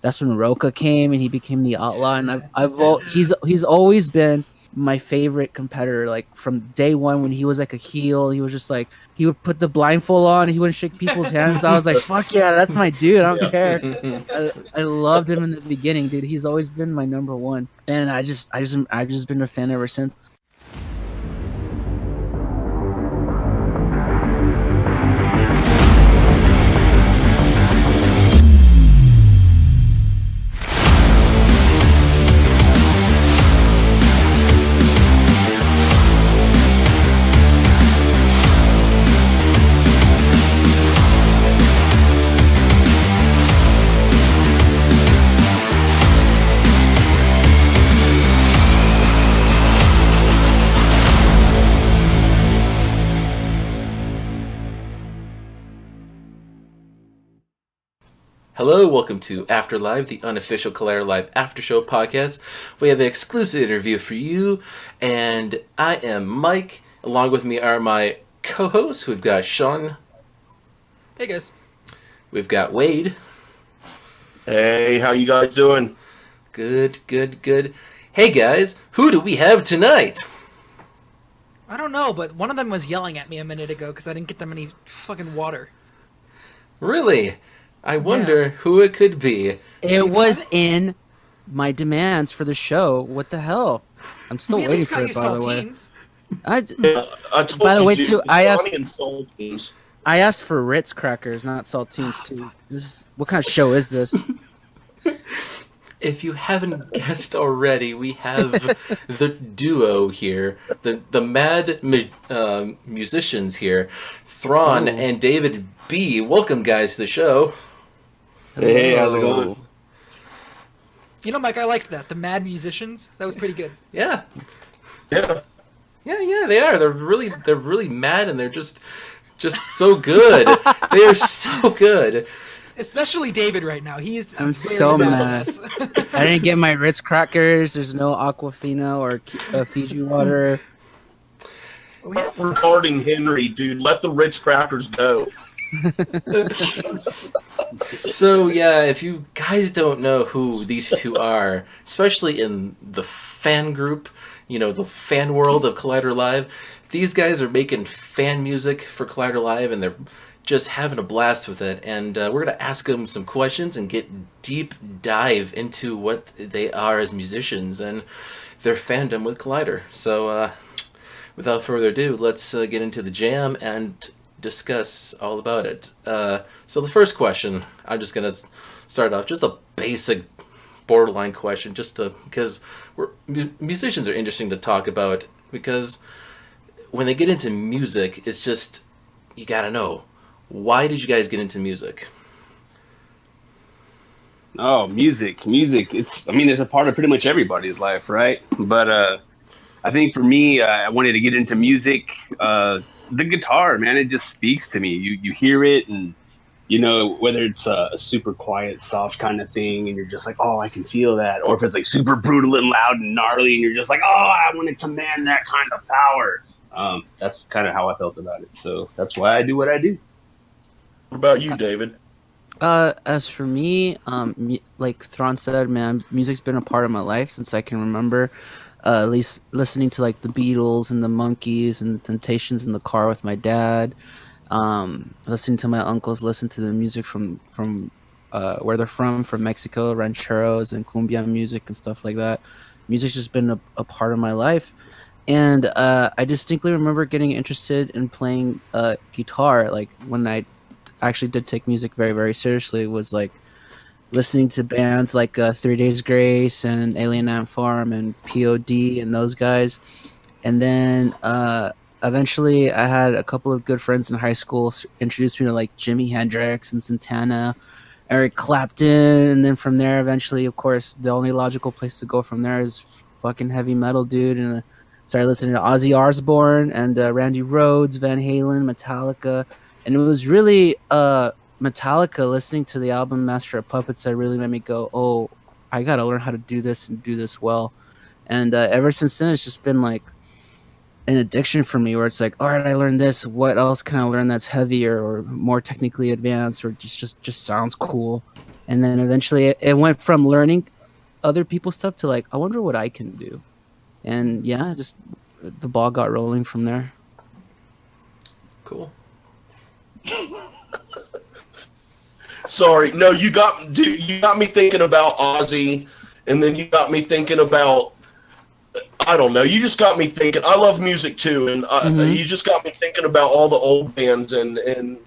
that's when Roka came and he became the outlaw. And he's always been my favorite competitor. Like from day one when he was like a heel, he was just like he would put the blindfold on, and he wouldn't shake people's hands. I was like, fuck yeah, that's my dude. I don't care. I loved him in the beginning, dude. He's always been my number one, and I've just been a fan ever since. Hello, welcome to After Live, the unofficial Collider Live after show podcast. We have an exclusive interview for you, and I am Mike. Along with me are my co-hosts. We've got Sean. Hey guys. We've got Wade. Hey, how you guys doing? Good. Hey guys, who do we have tonight? I don't know, but one of them was yelling at me a minute ago because I didn't get them any fucking water. Really? I wonder who it could be. It was in my demands for the show. What the hell? I'm still waiting for it, by the way. By the way, too, I asked for Ritz crackers, not saltines, too. What kind of show is this? If you haven't guessed already, we have the duo here, the mad musicians here, Thrawn and David B. Welcome, guys, to the show. Hey, how's it going? You know, Mike, I liked that. The mad musicians. That was pretty good. Yeah, they are. They're really mad, and they're just so good. They are so good. Especially David right now. I'm so mad. I didn't get my Ritz crackers. There's no Aquafina or Fiji water. Regarding Henry, dude, let the Ritz crackers go. So yeah, if you guys don't know who these two are, especially in the fan group, the fan world of Collider Live, these guys are making fan music for Collider Live, and they're just having a blast with it. And we're gonna ask them some questions and get deep dive into what they are as musicians and their fandom with Collider. So without further ado, let's get into the jam and discuss all about it. So the first question, I'm just gonna start off just a basic borderline question, because musicians are interesting to talk about, because when they get into music, it's just, you gotta know, why did you guys get into music? Oh, music. It's a part of pretty much everybody's life, right? But I think for me, I wanted to get into music. The guitar, man, it just speaks to me. You hear it, and whether it's a super quiet, soft kind of thing, and you're just like, oh, I can feel that, or if it's like super brutal and loud and gnarly, and you're just like, oh, I want to command that kind of power. That's kind of how I felt about it. So that's why I do what I do. What about you, David? As for me, like Thrawn said, man, music's been a part of my life since I can remember. At least listening to like the Beatles and the Monkees and Temptations in the car with my dad. Listening to my uncles listen to the music from where they're from Mexico, rancheros and cumbia music and stuff like that. Music's just been a part of my life. And I distinctly remember getting interested in playing guitar. Like when I actually did take music very, very seriously, was like listening to bands like 3 Days Grace and Alien Ant Farm and POD and those guys. And then eventually I had a couple of good friends in high school introduce me to like Jimi Hendrix and Santana, Eric Clapton. And then from there, eventually, of course, the only logical place to go from there is fucking heavy metal, dude. And I started listening to Ozzy Osbourne and Randy Rhoads, Van Halen, Metallica. And it was really Metallica, listening to the album Master of Puppets, that really made me go, oh, I gotta learn how to do this and do this well. And ever since then, it's just been like an addiction for me, where it's like, all right, I learned this, what else can I learn that's heavier or more technically advanced or just sounds cool? and then eventually it went from learning other people's stuff to like, I wonder what I can do, and yeah, just the ball got rolling from there. Cool. Sorry, no, you got me thinking about Ozzy, and then you got me thinking about, I don't know. You just got me thinking. I love music too, and you just got me thinking about all the old bands, and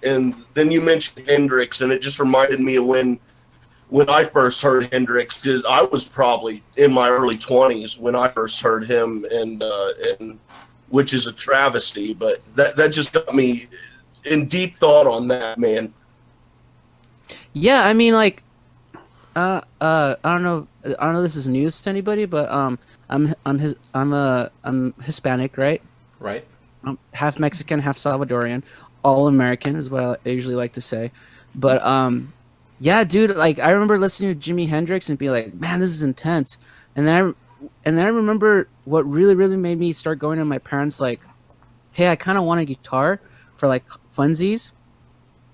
then you mentioned Hendrix, and it just reminded me of when I first heard Hendrix, because I was probably in my early 20s when I first heard him, and which is a travesty, but that just got me in deep thought on that, man. Yeah, I mean, like, I don't know if this is news to anybody, but I'm Hispanic, right? Right. I'm half Mexican, half Salvadorian, all American is what I usually like to say. But yeah, dude, like I remember listening to Jimi Hendrix and being like, man, this is intense. And then I remember what really made me start going to my parents like, hey, I kind of want a guitar for like funsies.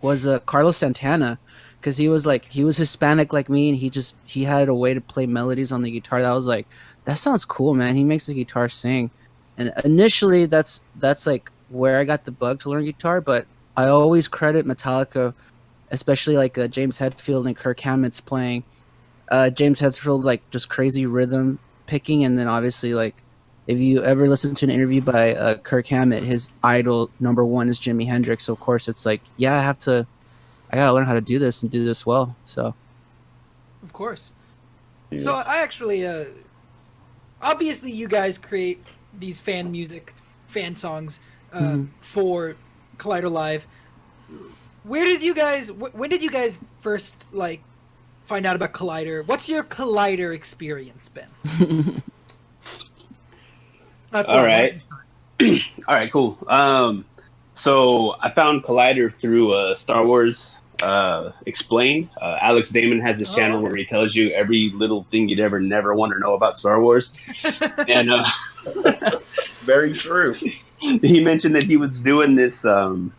Was Carlos Santana. Because he was Hispanic like me, and he had a way to play melodies on the guitar that I was like, that sounds cool, man. He makes the guitar sing. And initially that's like where I got the bug to learn guitar, but I always credit Metallica, especially like James Hetfield and Kirk Hammett's playing. James Hetfield, like just crazy rhythm picking, and then obviously like if you ever listen to an interview by Kirk Hammett, his idol #1 is Jimi Hendrix. So of course it's like, yeah, I gotta learn how to do this and do this well. So, Of course. Yeah. So I actually, obviously, you guys create these fan songs for Collider Live. When did you guys first like find out about Collider? What's your Collider experience been? All right. All right, cool. So I found Collider through Star Wars Explained. Alex Damon has this channel where he tells you every little thing you'd ever never want to know about Star Wars. And Very true. he mentioned that he was doing this the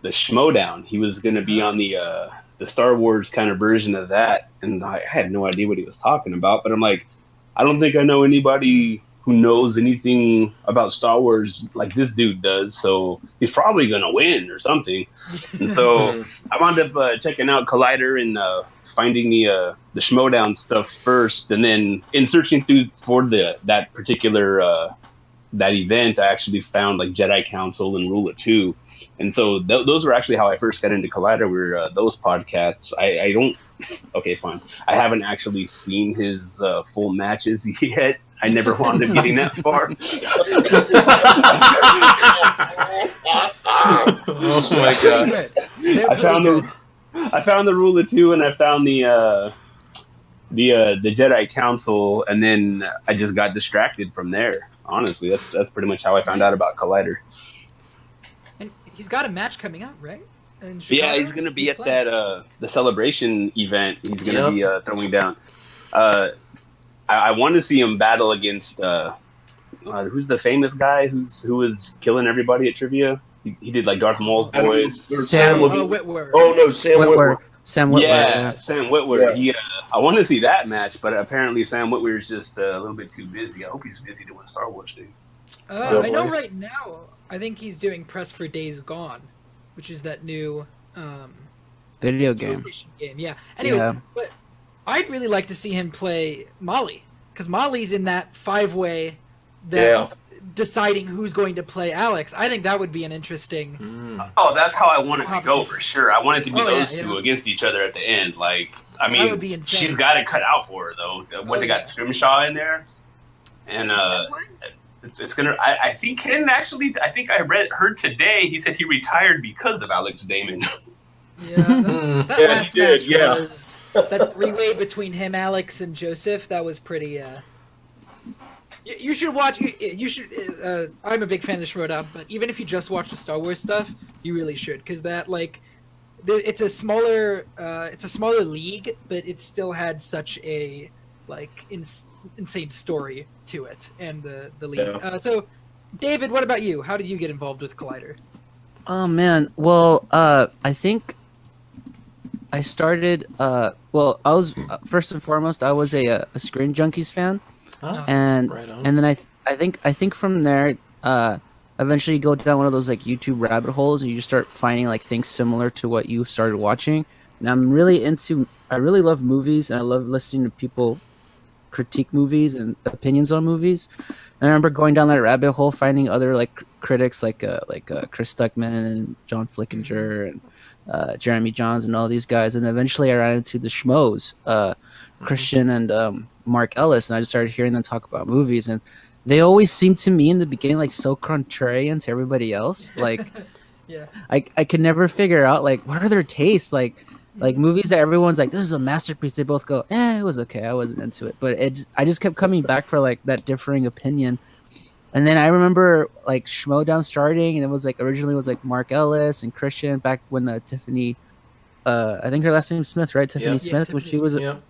Schmodown. He was going to be on the Star Wars kind of version of that, and I had no idea what he was talking about. But I'm like, I don't think I know anybody who knows anything about Star Wars like this dude does, so he's probably gonna win or something. And so I wound up checking out Collider and finding the Schmodown stuff first, and then in searching through for that particular that event, I actually found like Jedi Council and Rule of Two, and so those were actually how I first got into Collider. Were those podcasts? I don't. Okay, fine. I haven't actually seen his full matches yet. I never wound up getting that far. Oh my god! I found the Rule of Two, and I found the Jedi Council, and then I just got distracted from there. Honestly, that's pretty much how I found out about Collider. And he's got a match coming up, right? Yeah, he's gonna be at that the celebration event. He's gonna be throwing down. I want to see him battle against who's the famous guy who was killing everybody at trivia. He did like Darth Maul's voice. Sam Witwer. Oh no, Sam Witwer. Sam Witwer. Yeah, Sam Witwer. Yeah. I want to see that match, but apparently Sam Witwer is just a little bit too busy. I hope he's busy doing Star Wars things. I know right now, I think he's doing press for Days Gone, which is that new video game. PlayStation game. Yeah. Anyways, but I'd really like to see him play Molly, because Molly's in that 5-way that's deciding who's going to play Alex. I think that would be an interesting. Oh, that's how I want it to go for sure. I want it to be those two against each other at the end. Like, I mean, that would be insane. She's got it cut out for her though. When they got Scrimshaw in there, and it's gonna. I think Ken actually. I think I heard today. He said he retired because of Alex Damon. Yeah, that last match was that 3-way between him, Alex, and Joseph. That was pretty. You should watch. You should. I'm a big fan of Schmodown, but even if you just watch the Star Wars stuff, you really should, because that it's a smaller league, but it still had such a insane story to it, and the league. Yeah. So, David, what about you? How did you get involved with Collider? Oh man, well, I think I started. Well, I was first and foremost, I was a Screen Junkies fan, Oh, and right on. and then I think from there, eventually you go down one of those like YouTube rabbit holes, and you just start finding like things similar to what you started watching. And I'm really into. I really love movies, and I love listening to people critique movies and opinions on movies. And I remember going down that rabbit hole, finding other like critics like Chris Stuckman and John Flickinger and Jeremy Johns and all these guys. And eventually I ran into the Schmoes, Christian and Mark Ellis, and I just started hearing them talk about movies. And they always seemed to me in the beginning like so contrarian to everybody else. Like Yeah. I could never figure out like what are their tastes like movies that everyone's like this is a masterpiece. They both go, it was okay. I wasn't into it, but I just kept coming back for like that differing opinion. And then I remember like Schmodown starting, and it was like originally it was like Mark Ellis and Christian back when Tiffany, I think her last name is Smith, right? Tiffany Yeah. Smith, Yeah, when Tiffany she was Yep.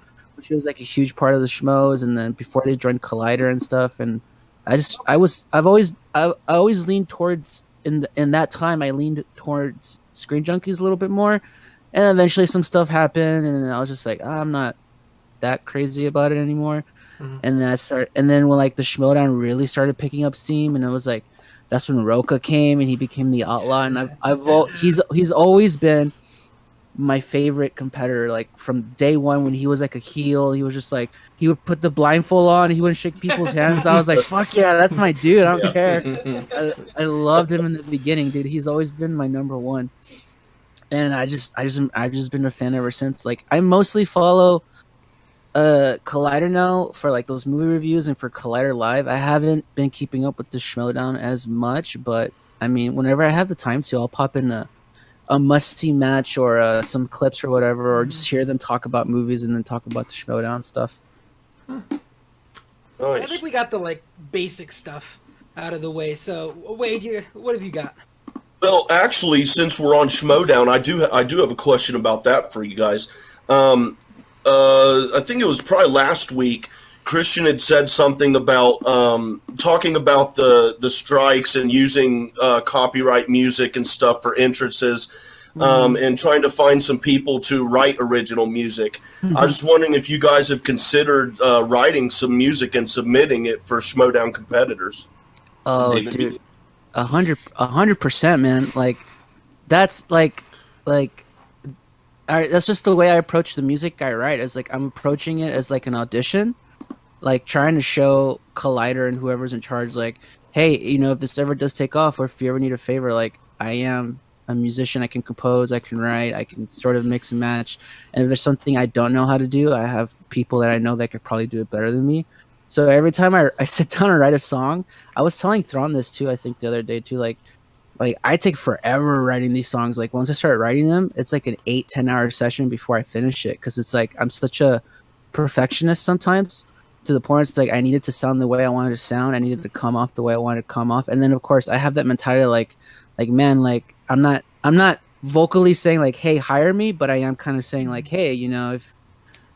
she was like a huge part of the Schmoes, and then before they joined Collider and stuff. And I always leaned towards in that time I leaned towards Screen Junkies a little bit more, and eventually some stuff happened, and I was just like, I'm not that crazy about it anymore. Mhm. And then when like the Schmodown really started picking up steam, and it was like that's when Roka came and he became the outlaw, and he's always been my favorite competitor. Like from day one when he was like a heel, he was just like he would put the blindfold on, he wouldn't shake people's hands. I was like, fuck yeah, that's my dude. I don't care. I loved him in the beginning, dude. He's always been my number one, and I've just been a fan ever since. Like I mostly follow Collider now for like those movie reviews and for Collider Live. I haven't been keeping up with the Schmodown as much, but I mean, whenever I have the time to, I'll pop in a must see match or some clips or whatever, or just hear them talk about movies and then talk about the Schmodown stuff. I Nice. think we got the like basic stuff out of the way. So Wade, what have you got? Well, actually, since we're on Schmodown, I do have a question about that for you guys. I think it was probably last week. Christian had said something about talking about the strikes and using copyright music and stuff for entrances, and trying to find some people to write original music. I was just wondering if you guys have considered writing some music and submitting it for Schmodown competitors. Oh, David dude, B. 100%, man. Like that's like all right, that's just the way I approach the music I write. Is like I'm approaching it as like an audition, like trying to show Collider and whoever's in charge, like, hey, you know, if this ever does take off, or if you ever need a favor, like I am a musician, I can compose, I can write, I can sort of mix and match. And if there's something I don't know how to do, I have people that I know that could probably do it better than me. So every time I sit down and write a song, I was telling Thrawn this too, I think the other day too, like I take forever writing these songs. Like once I start writing them, it's like an 8-10 hour session before I finish it, because it's like I'm such a perfectionist sometimes, to the point it's like I needed to sound the way I wanted to sound, I needed to come off the way I wanted to come off. And then of course I have that mentality like man, like I'm not vocally saying like, hey, hire me, but I am kind of saying like, hey, you know, if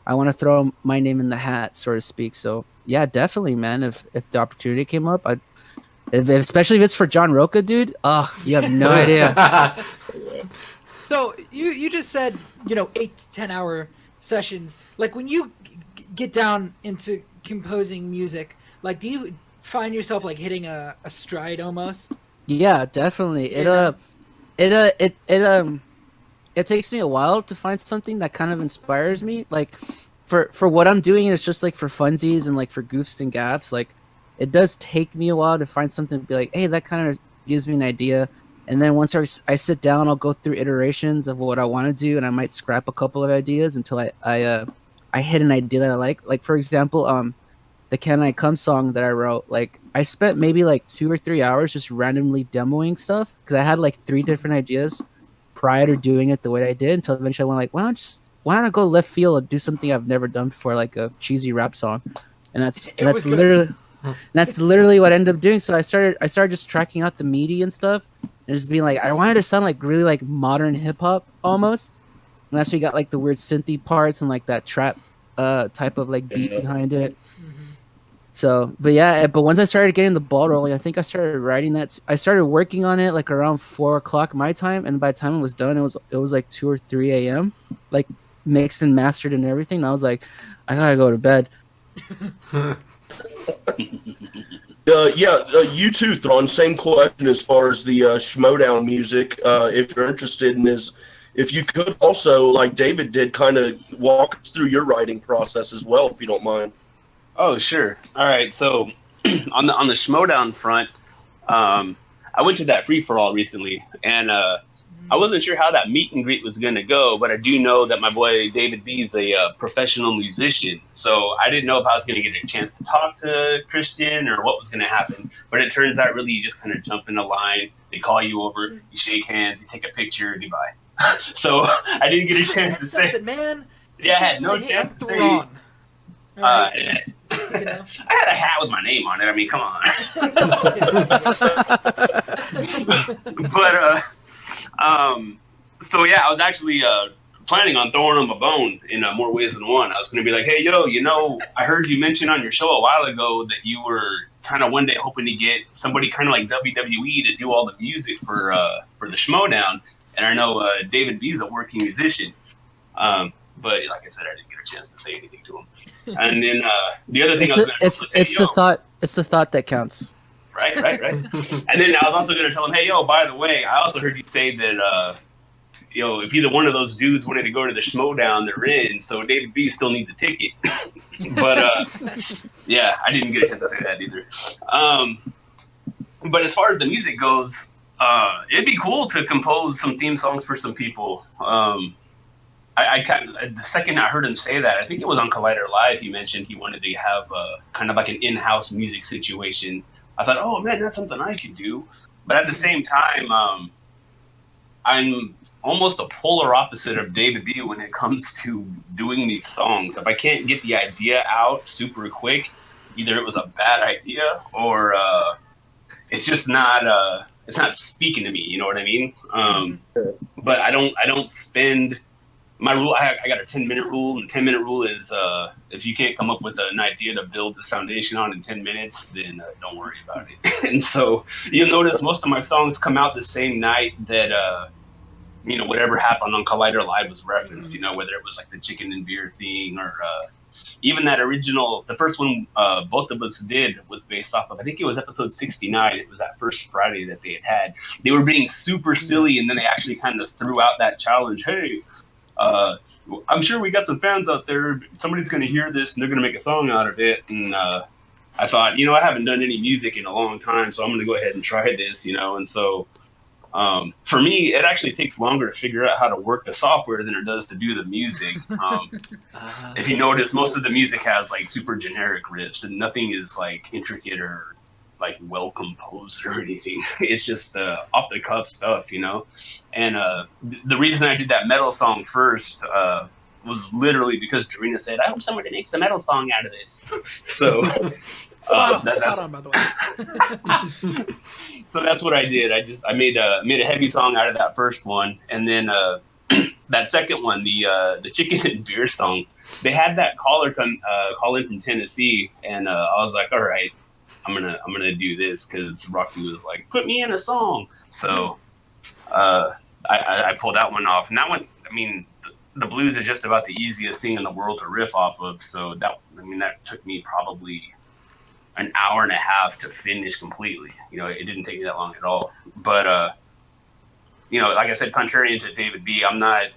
I want to throw my name in the hat, so to speak. So yeah, definitely, man. If the opportunity came up, especially if it's for John Roca, dude. Oh, you have no idea. So you just said 8 to 10 hour sessions. Like when you get down into composing music, like do you find yourself like hitting a stride almost? Yeah, definitely. Yeah. It takes me a while to find something that kind of inspires me. Like for what I'm doing, it's just like for funsies and like for goofs and gaffs. Like it does take me a while to find something to be like, hey, that kind of gives me an idea. And then once I sit down, I'll go through iterations of what I want to do, and I might scrap a couple of ideas until I hit an idea that I like. Like for example, the Can I Come song that I wrote, like I spent maybe like 2 or 3 hours just randomly demoing stuff, because I had like 3 different ideas prior to doing it the way I did, until eventually I went like, why don't I go left field and do something I've never done before, like a cheesy rap song. And that's literally what I ended up doing. So I started just tracking out the MIDI and stuff, and just being like, I wanted to sound like really like modern hip hop almost. And that's where you got like the weird synthy parts and like that trap type of like beat behind it. So, but yeah, but once I started getting the ball rolling, I think I started writing that. I started working on it like around 4 o'clock my time, and by the time it was done, it was like 2 or 3 a.m. Like mixed and mastered and everything. And I was like, I gotta go to bed. You too, Thrawn. Same question as far as the Schmodown music. If you're interested in this, if you could also, like David did, kind of walk us through your writing process as well, if you don't mind. Oh, sure. All right. So on the Schmodown front, I went to that free for all recently, and I wasn't sure how that meet and greet was going to go, but I do know that my boy David B is a professional musician, so I didn't know if I was going to get a chance to talk to Christian or what was going to happen. But it turns out really you just kind of jump in a line, they call you over, you shake hands, you take a picture, goodbye. So I didn't get a chance to say, man. Yeah, I had no chance to say. Right. You know? I had a hat with my name on it. I mean, come on. But so yeah, I was actually planning on throwing him a bone in more ways than one. I was going to be like, hey, yo, you know, I heard you mention on your show a while ago that you were kind of one day hoping to get somebody kind of like WWE to do all the music for the Schmodown. And I know David B is a working musician. But like I said, I didn't get a chance to say anything to him. And then the other thing it's the thought that counts. Right. And then I was also going to tell him, hey, yo, by the way, I also heard you say that, if either one of those dudes wanted to go to the Schmodown, they're in. So David B still needs a ticket. But yeah, I didn't get a chance to say that either. But as far as the music goes, it'd be cool to compose some theme songs for some people. The second I heard him say that, I think it was on Collider Live, he mentioned he wanted to have kind of like an in-house music situation. I thought, oh man, that's something I could do. But at the same time, I'm almost a polar opposite of David B when it comes to doing these songs. If I can't get the idea out super quick, either it was a bad idea or it's just not it's not speaking to me. You know what I mean? But I don't spend. My rule, I got a 10-minute rule, and the 10-minute rule is if you can't come up with an idea to build this foundation on in 10 minutes, then don't worry about it. And so you'll notice most of my songs come out the same night that, whatever happened on Collider Live was referenced, whether it was like the chicken and beer thing or even that original, the first one both of us did was based off of, I think it was episode 69. It was that first Friday that they had. They were being super silly, and then they actually kind of threw out that challenge, hey, I'm sure we got some fans out there. Somebody's going to hear this and they're going to make a song out of it. And I thought, I haven't done any music in a long time, so I'm going to go ahead and try this, And so for me, it actually takes longer to figure out how to work the software than it does to do the music. If you notice, most of the music has like super generic riffs and nothing is like intricate or like well composed or anything. It's just off the cuff stuff, And the reason I did that metal song first was literally because Dorina said, I hope somebody makes a metal song out of this. So spot on, by the way. So that's what I did. I made a heavy song out of that first one, and then that second one, the chicken and beer song. They had that caller call in from Tennessee, and I was like, all right, I'm gonna do this because Roxy was like, put me in a song. So I pulled that one off, and that one, I mean, the blues is just about the easiest thing in the world to riff off of. So that took me probably an hour and a half to finish completely. It didn't take me that long at all. But like I said, contrary to David B, I'm not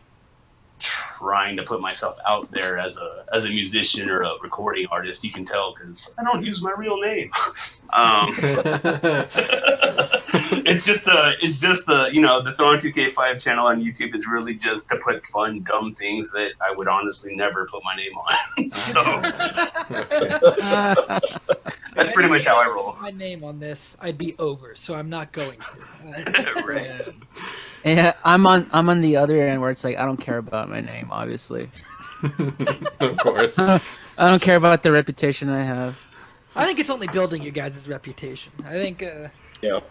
trying to put myself out there as a musician or a recording artist. You can tell because I don't use my real name. It's just the THRAWN2K5 channel on YouTube is really just to put fun, dumb things that I would honestly never put my name on. So that's pretty much how I roll. My name on this, I'd be over, so I'm not going to. Right. Yeah, I'm on the other end where it's like I don't care about my name, obviously. Of course. I don't care about the reputation I have. I think it's only building your guys' reputation. I think your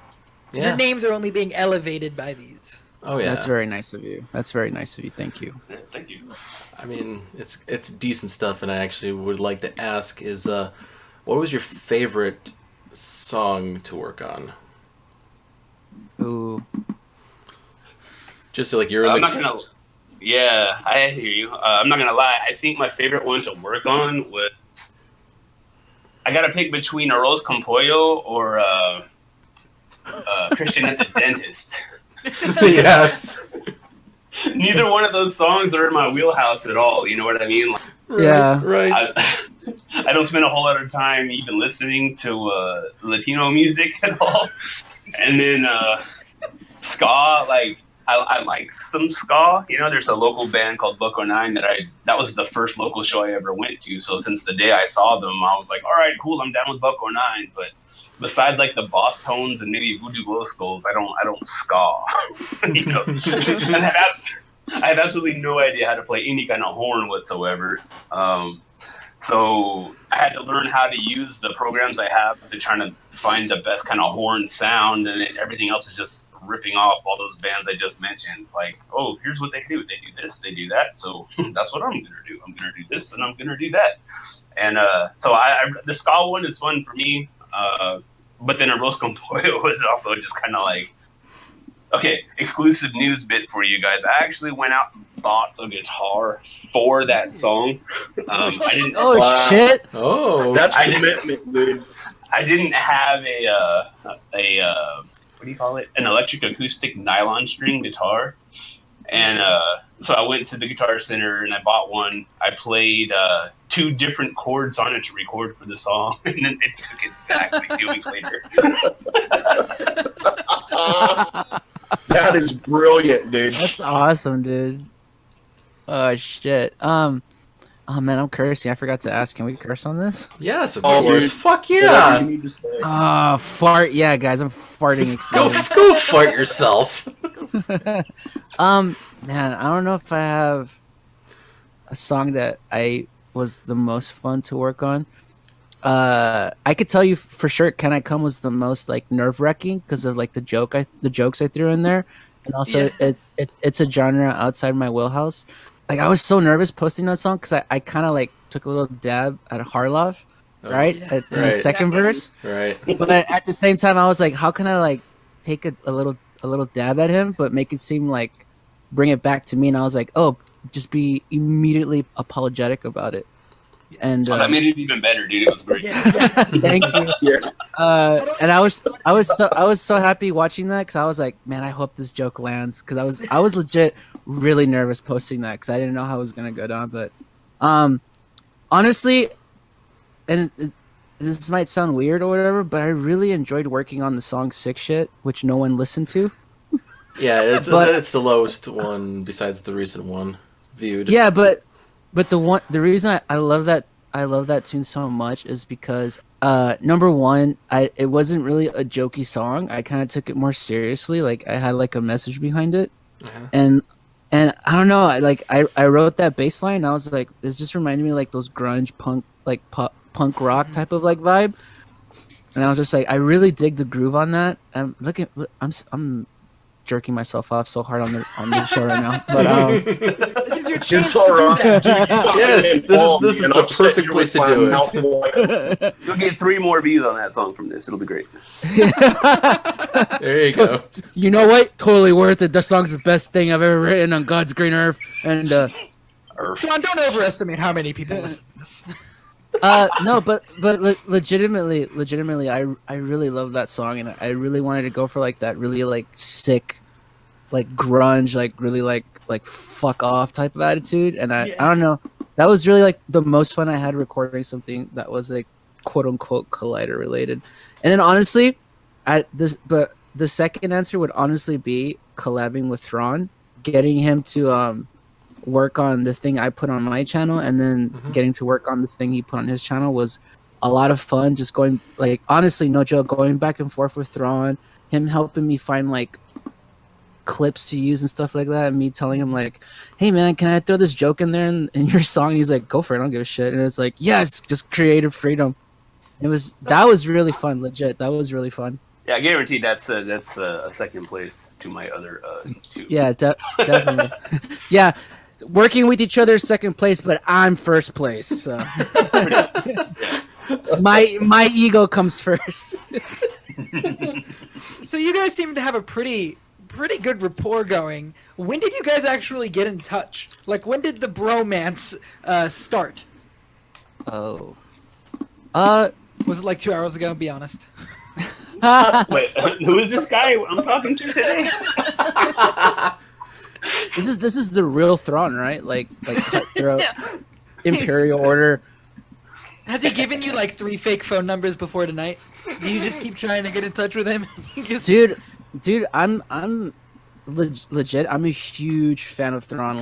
names are only being elevated by these. Oh yeah, that's very nice of you. Thank you. Thank you. I mean, it's decent stuff, and I actually would like to ask is What was your favorite song to work on? Ooh. Just so, like you're. I'm not gonna. Yeah, I hear you. I'm not gonna lie. I think my favorite one to work on was. I gotta pick between Arroz con Pollo or Christian at the Dentist. Yes. Neither one of those songs are in my wheelhouse at all. You know what I mean? Like, Yeah. Right. I don't spend a whole lot of time even listening to Latino music at all. And then ska, like I like some ska. You know, there's a local band called Bucko 9 that was the first local show I ever went to. So since the day I saw them, I was like, all right, cool, I'm down with Bucko 9. But besides like the Boss Tones and maybe Voodoo Glow Skulls, I don't ska. You know, and I have absolutely no idea how to play any kind of horn whatsoever. So I had to learn how to use the programs I have to try to find the best kind of horn sound, and everything else is just ripping off all those bands I just mentioned. Like, oh, here's what they do. They do this, they do that. So that's what I'm going to do. I'm going to do this, and I'm going to do that. And so the ska one is fun for me. But then Arroz con Pollo was also just kind of like, okay, exclusive news bit for you guys. I actually went out and bought a guitar for that song. I didn't. Oh shit! Oh, That's commitment, dude. I didn't have a what do you call it? An electric acoustic nylon string guitar, and so I went to the Guitar Center and I bought one. I played 2 different chords on it to record for the song, and then it took it back like 2 weeks later. That is brilliant, dude. That's awesome, dude. Oh shit. Oh man, I'm cursing. I forgot to ask. Can we curse on this? yes, of Oh, course. dude. Fuck Whatever yeah. you need to say. Fart. Yeah, guys, I'm farting Go excited. go fart yourself. Man, I don't know if I have a song that I was the most fun to work on. I could tell you for sure, "Can I Come" was the most like nerve wracking because of like the jokes I threw in there, and also it's a genre outside my wheelhouse. Like I was so nervous posting that song because I kind of like took a little dab at Harlov, right, in the Right. second verse. Right. But at the same time, I was like, how can I like take a little dab at him, but make it seem like bring it back to me? And I was like, oh, just be immediately apologetic about it. And So that made it even better, dude. It was great. thank you. Yeah. And I was so happy watching that because I was like, man, I hope this joke lands because I was legit really nervous posting that because I didn't know how it was gonna go down. But honestly, and this might sound weird or whatever, but I really enjoyed working on the song "Sick Shit," which no one listened to. Yeah, it's But- the lowest one besides the recent one viewed. Yeah, but the reason I love that tune so much is because number one, it wasn't really a jokey song. I kind of took it more seriously. Like I had like a message behind it, and I don't know. I wrote that bass line. And I was like, this just reminded me of, like those grunge punk like punk rock type of like vibe. And I was just like, I really dig the groove on that. I'm jerking myself off so hard on the show right now. But This is your chance It's to all do right. that. Dude, you got Yes, me this involved, is and the I'm sitting perfect here place with to do my it. mouth wide. You'll get 3 more views on that song from this. It'll be great. There you go. you know what? Totally worth it. That song's the best thing I've ever written on God's green earth. And John, don't overestimate how many people listen to this. no, but legitimately, I really love that song, and I really wanted to go for like that really like sick, like grunge, like really like fuck off type of attitude. And I don't know, that was really like the most fun I had recording something that was like quote unquote Collider related. And then honestly, but the second answer would honestly be collabing with Thrawn, getting him to work on the thing I put on my channel, and then getting to work on this thing he put on his channel was a lot of fun. Just going, like, honestly, no joke, going back and forth with Thrawn, him helping me find like clips to use and stuff like that, and me telling him like, hey man, can I throw this joke in there in your song? And he's like, go for it, I don't give a shit. And it's like, yes, just creative freedom. That was really fun, legit. That was really fun. Yeah, I guarantee that's a second place to my other 2. Yeah, definitely. Yeah, working with each other is second place, but I'm first place. So. My ego comes first. So you guys seem to have a pretty good rapport going. When did you guys actually get in touch? Like, when did the bromance start? Oh. Was it like 2 hours ago? Be honest. Wait, who is this guy I'm talking to today? This is the real Thrawn, right? Like cutthroat, Imperial Order. Has he given you like 3 fake phone numbers before tonight? Do you just keep trying to get in touch with him? Dude, I'm legit. I'm a huge fan of Thrawn.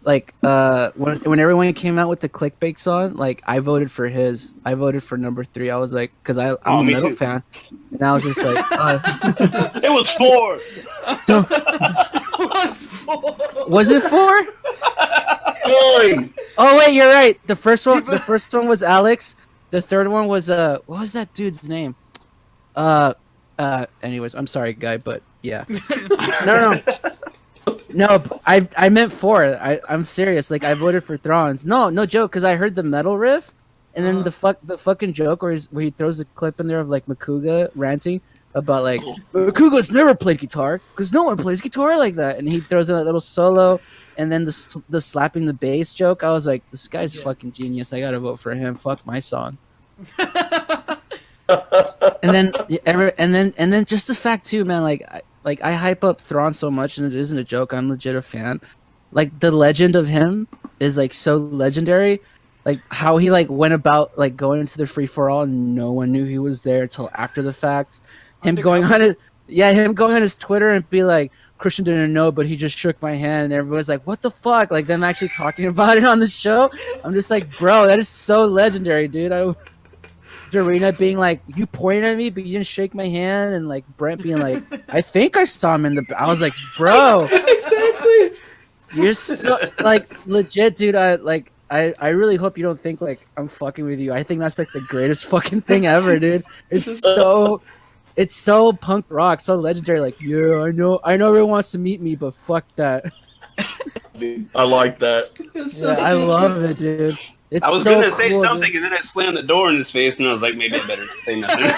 When everyone came out with the Clickbait song, like I voted for his. I voted for number 3. I was like, because I'm a metal fan, and I was just like, it was 4. Was it 4? Oh wait, you're right. The first one was Alex. The third one was what was that dude's name? Anyways, I'm sorry, guy, but yeah. No, I meant 4. I'm serious. Like I voted for Thrawn's. No joke, because I heard the metal riff, and then the fucking joke where he throws a clip in there of like Makuga ranting about like Makuga's never played guitar because no one plays guitar like that, and he throws in that little solo, and then the slapping the bass joke. I was like, this guy's fucking genius. I gotta vote for him. Fuck my song. and then just the fact too, man. Like I hype up Thrawn so much, and it isn't a joke. I'm legit a fan. Like the legend of him is like so legendary. Like how he like went about like going into the free for all, and no one knew he was there until after the fact. Him going on his Twitter and be like, Christian didn't know, but he just shook my hand, and everyone's like, what the fuck? Like them actually talking about it on the show. I'm just like, bro, that is so legendary, dude. Darina being like, you pointed at me, but you didn't shake my hand, and like Brent being like, I think I saw him in the. I was like, bro, Exactly. you're so like legit, dude. I really hope you don't think like I'm fucking with you. I think that's like the greatest fucking thing ever, dude. It's so punk rock, so legendary. Like, yeah, I know everyone wants to meet me, but fuck that. I like that. I love it, dude. I was so gonna say cool, something, dude. and then I slammed the door in his face, and I was like, maybe I better say nothing.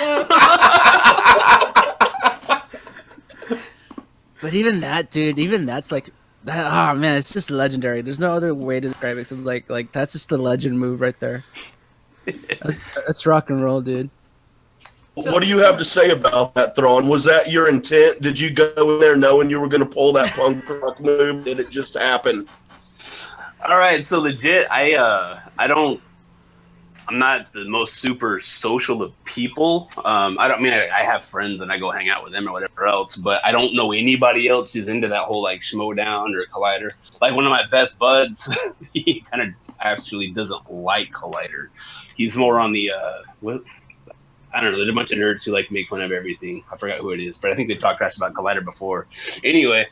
But even that, dude, that's like, that, oh man, it's just legendary. There's no other way to describe it. So like that's just the legend move right there. That's rock and roll, dude. What do you have to say about that, Thrawn? Was that your intent? Did you go in there knowing you were going to pull that punk rock move? Did it just happen? All right, so legit, I'm not the most super social of people. I have friends and I go hang out with them or whatever else, but I don't know anybody else who's into that whole like Schmodown or Collider. Like one of my best buds, he kind of actually doesn't like Collider. He's more on the I don't know. There's a bunch of nerds who like make fun of everything. I forgot who it is, but I think they've talked trash about Collider before. Anyway,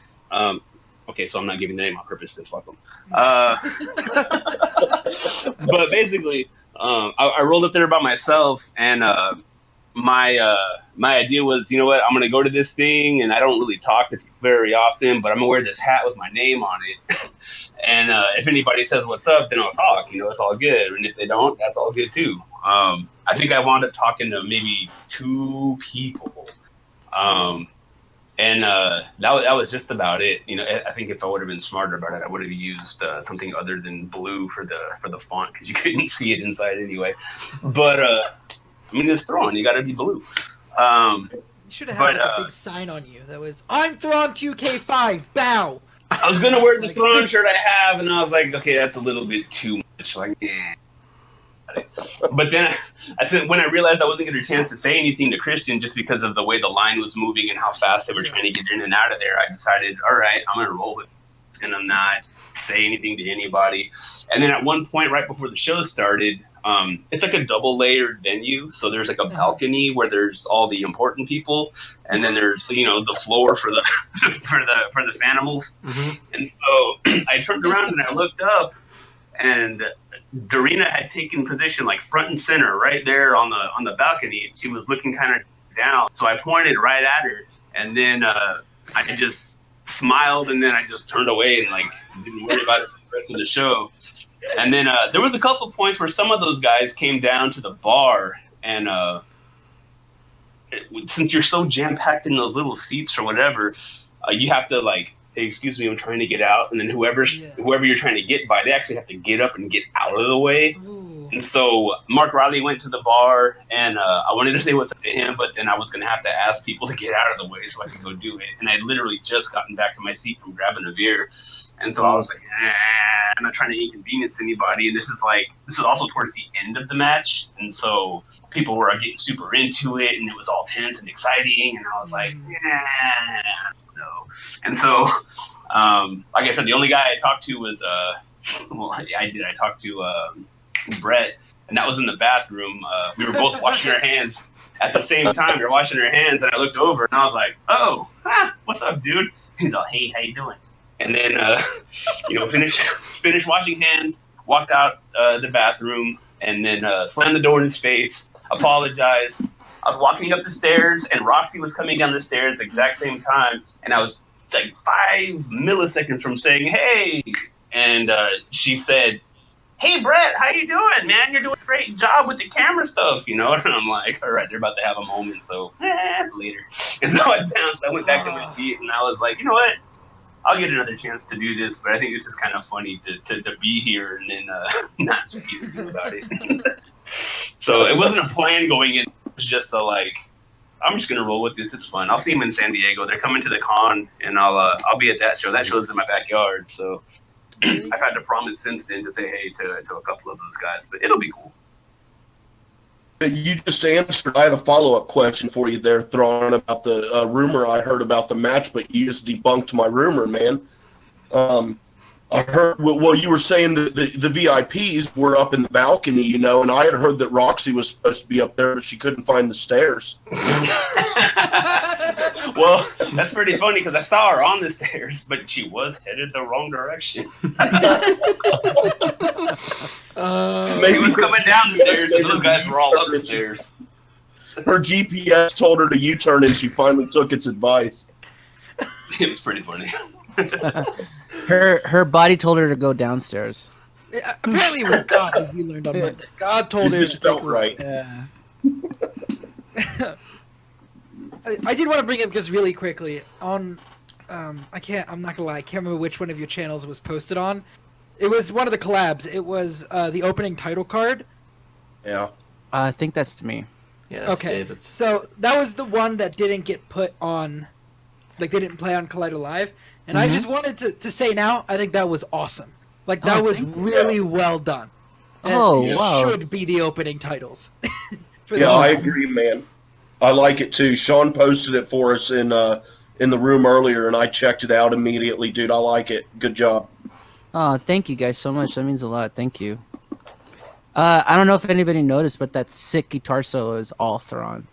okay, so I'm not giving the name on purpose to fuck them. But basically, I rolled up there by myself, and my idea was, you know what, I'm gonna go to this thing, and I don't really talk to people very often, but I'm gonna wear this hat with my name on it, and if anybody says what's up, then I'll talk. You know, it's all good, and if they don't, that's all good too. I think I wound up talking to maybe 2 people. And that was just about it. You know, I think if I would have been smarter about it, I would have used something other than blue for the font, because you couldn't see it inside anyway. But I mean, it's Thrawn. You got to be blue. You should have had like a big sign on you that was, "I'm THRAWN2K5. Bow." I was gonna wear the Thrawn shirt I have, and I was like, okay, that's a little bit too much. Like, eh. But then I said, when I realized I wasn't going to get a chance to say anything to Christian just because of the way the line was moving and how fast they were trying to get in and out of there, I decided, all right, I'm going to roll with it and I'm not say anything to anybody. And then at one point, right before the show started, it's like a double layered venue. So there's like a balcony where there's all the important people, and then there's, you know, the floor for the for the fanimals. Mm-hmm. And so I turned around and I looked up, and Darina had taken position like front and center right there on the balcony. She was looking kind of down, so I pointed right at her, and then I just smiled, and then I just turned away and like didn't worry about it for the rest of the show. And then there was a couple of points where some of those guys came down to the bar, and since you're so jam packed in those little seats or whatever, you have to like, hey, excuse me, I'm trying to get out, and then whoever you're trying to get by, they actually have to get up and get out of the way. Ooh. And so Mark Riley went to the bar, and I wanted to say what's up to him, but then I was going to have to ask people to get out of the way so I could go do it. And I'd literally just gotten back to my seat from grabbing a beer. And so I was like, I'm not trying to inconvenience anybody. And this is also towards the end of the match. And so people were getting super into it, and it was all tense and exciting. And I was like, no. And so, like I said, the only guy I talked to was, I talked to Brett, and that was in the bathroom. We were both washing our hands at the same time. We were washing our hands, and I looked over, and I was like, what's up, dude? He's all, hey, how you doing? And then, finished washing hands, walked out the bathroom, and then slammed the door in his face, apologized. I was walking up the stairs, and Roxy was coming down the stairs at the exact same time, and I was like 5 milliseconds from saying, hey, and she said, hey, Brett, how you doing, man? You're doing a great job with the camera stuff, And I'm like, all right, they're about to have a moment, so later. And so I bounced. I went back to my seat, and I was like, you know what? I'll get another chance to do this, but I think this is kind of funny to be here and then not say anything about it. So it wasn't a plan going in. It was just I'm just going to roll with this. It's fun. I'll see them in San Diego. They're coming to the con, and I'll be at that show. That show's in my backyard, so I've had to promise since then to say hey to a couple of those guys, but it'll be cool. You just answered. I had a follow-up question for you there, Thrawn, about the rumor I heard about the match, but you just debunked my rumor, man. I heard, well, you were saying that the VIPs were up in the balcony, and I had heard that Roxy was supposed to be up there, but she couldn't find the stairs. Well, that's pretty funny because I saw her on the stairs, but she was headed the wrong direction. Maybe she was coming down the stairs, and those guys were all up the stairs. Her GPS told her to U-turn, and she finally took its advice. It was pretty funny. Her body told her to go downstairs. Apparently, it was God, as we learned on Monday. God told her. Just felt right. Yeah. I did want to bring up just really quickly on. I'm not gonna lie. I can't remember which one of your channels it was posted on. It was one of the collabs. It was the opening title card. Yeah. I think that's me. Yeah, that's okay. David's. So that was the one that didn't get put on, like they didn't play on Collider Live. And I just wanted to say now, I think that was awesome. Like that was really well done. And wow! Should be the opening titles. Yeah, I agree, man. I like it too. Sean posted it for us in the room earlier, and I checked it out immediately, dude. I like it. Good job. Oh, thank you guys so much. That means a lot. Thank you. I don't know if anybody noticed, but that sick guitar solo is all Thrawn.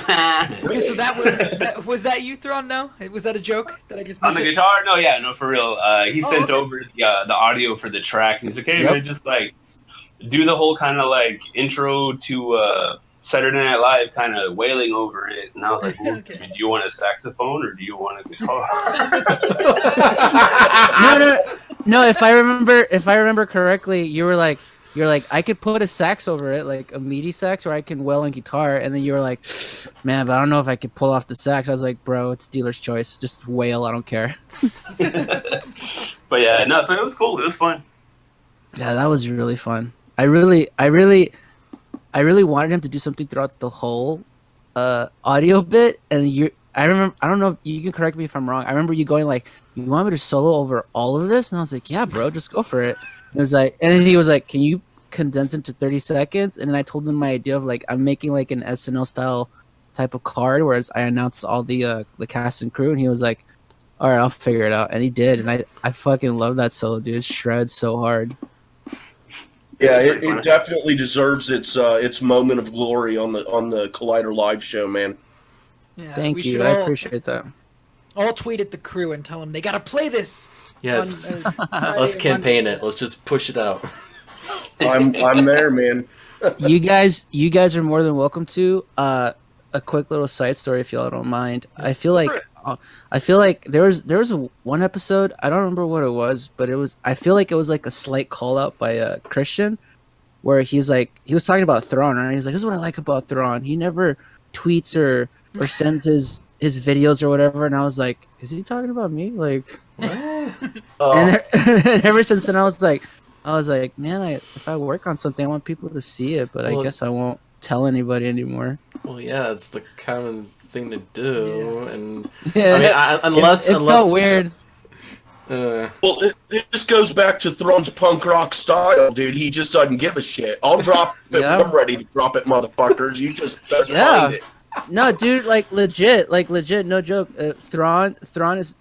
Okay, so was that you, Thrawn? No, was that a joke? Did I just miss on the it? guitar? No, for real. He sent over the audio for the track. And he's like, hey, man, just do the whole kind of intro to Saturday Night Live, kind of wailing over it. And I was like, well, do you want a saxophone or do you want a guitar? No. If I remember correctly, you're like, I could put a sax over it, like a MIDI sax, or I can wail on guitar. And then you were like, man, but I don't know if I could pull off the sax. I was like, bro, it's dealer's choice. Just wail. I don't care. But yeah, no, so it was cool. It was fun. Yeah, that was really fun. I really wanted him to do something throughout the whole audio bit. And I remember, I don't know if you can correct me if I'm wrong. I remember you going like, you want me to solo over all of this? And I was like, yeah, bro, just go for it. And it was like, and then he was like, can you condense it to 30 seconds? And then I told him my idea of I'm making an SNL style type of card, whereas I announced all the cast and crew, and he was like, all right, I'll figure it out. And he did. And I fucking love that solo, dude. It shreds so hard. Yeah, it definitely deserves its moment of glory on the Collider Live show, man. Yeah, Thank you. I appreciate that. I'll tweet at the crew and tell them they gotta play this. Yes. Friday, Let's campaign Monday. it. Let's just push it out. I'm there, man. You guys are more than welcome to. A quick little side story, if y'all don't mind. I feel like I feel like there was one episode, I don't remember what it was, but I feel like it was like a slight call out by Christian, where he was talking about Thrawn, right? He's like, "This is what I like about Thrawn. He never tweets or sends his videos or whatever." And I was like, "Is he talking about me?" Like, and, and ever since then, I was like, "Man, if I work on something, I want people to see it, but I guess I won't tell anybody anymore." Well, yeah, it's the common thing to do, and Yeah, I mean, unless it felt weird. Well, it just goes back to Thrawn's punk rock style, dude. He just doesn't give a shit. I'll drop it when I'm ready to drop it, motherfuckers. You just better find it. No, dude, like legit, no joke. Thrawn is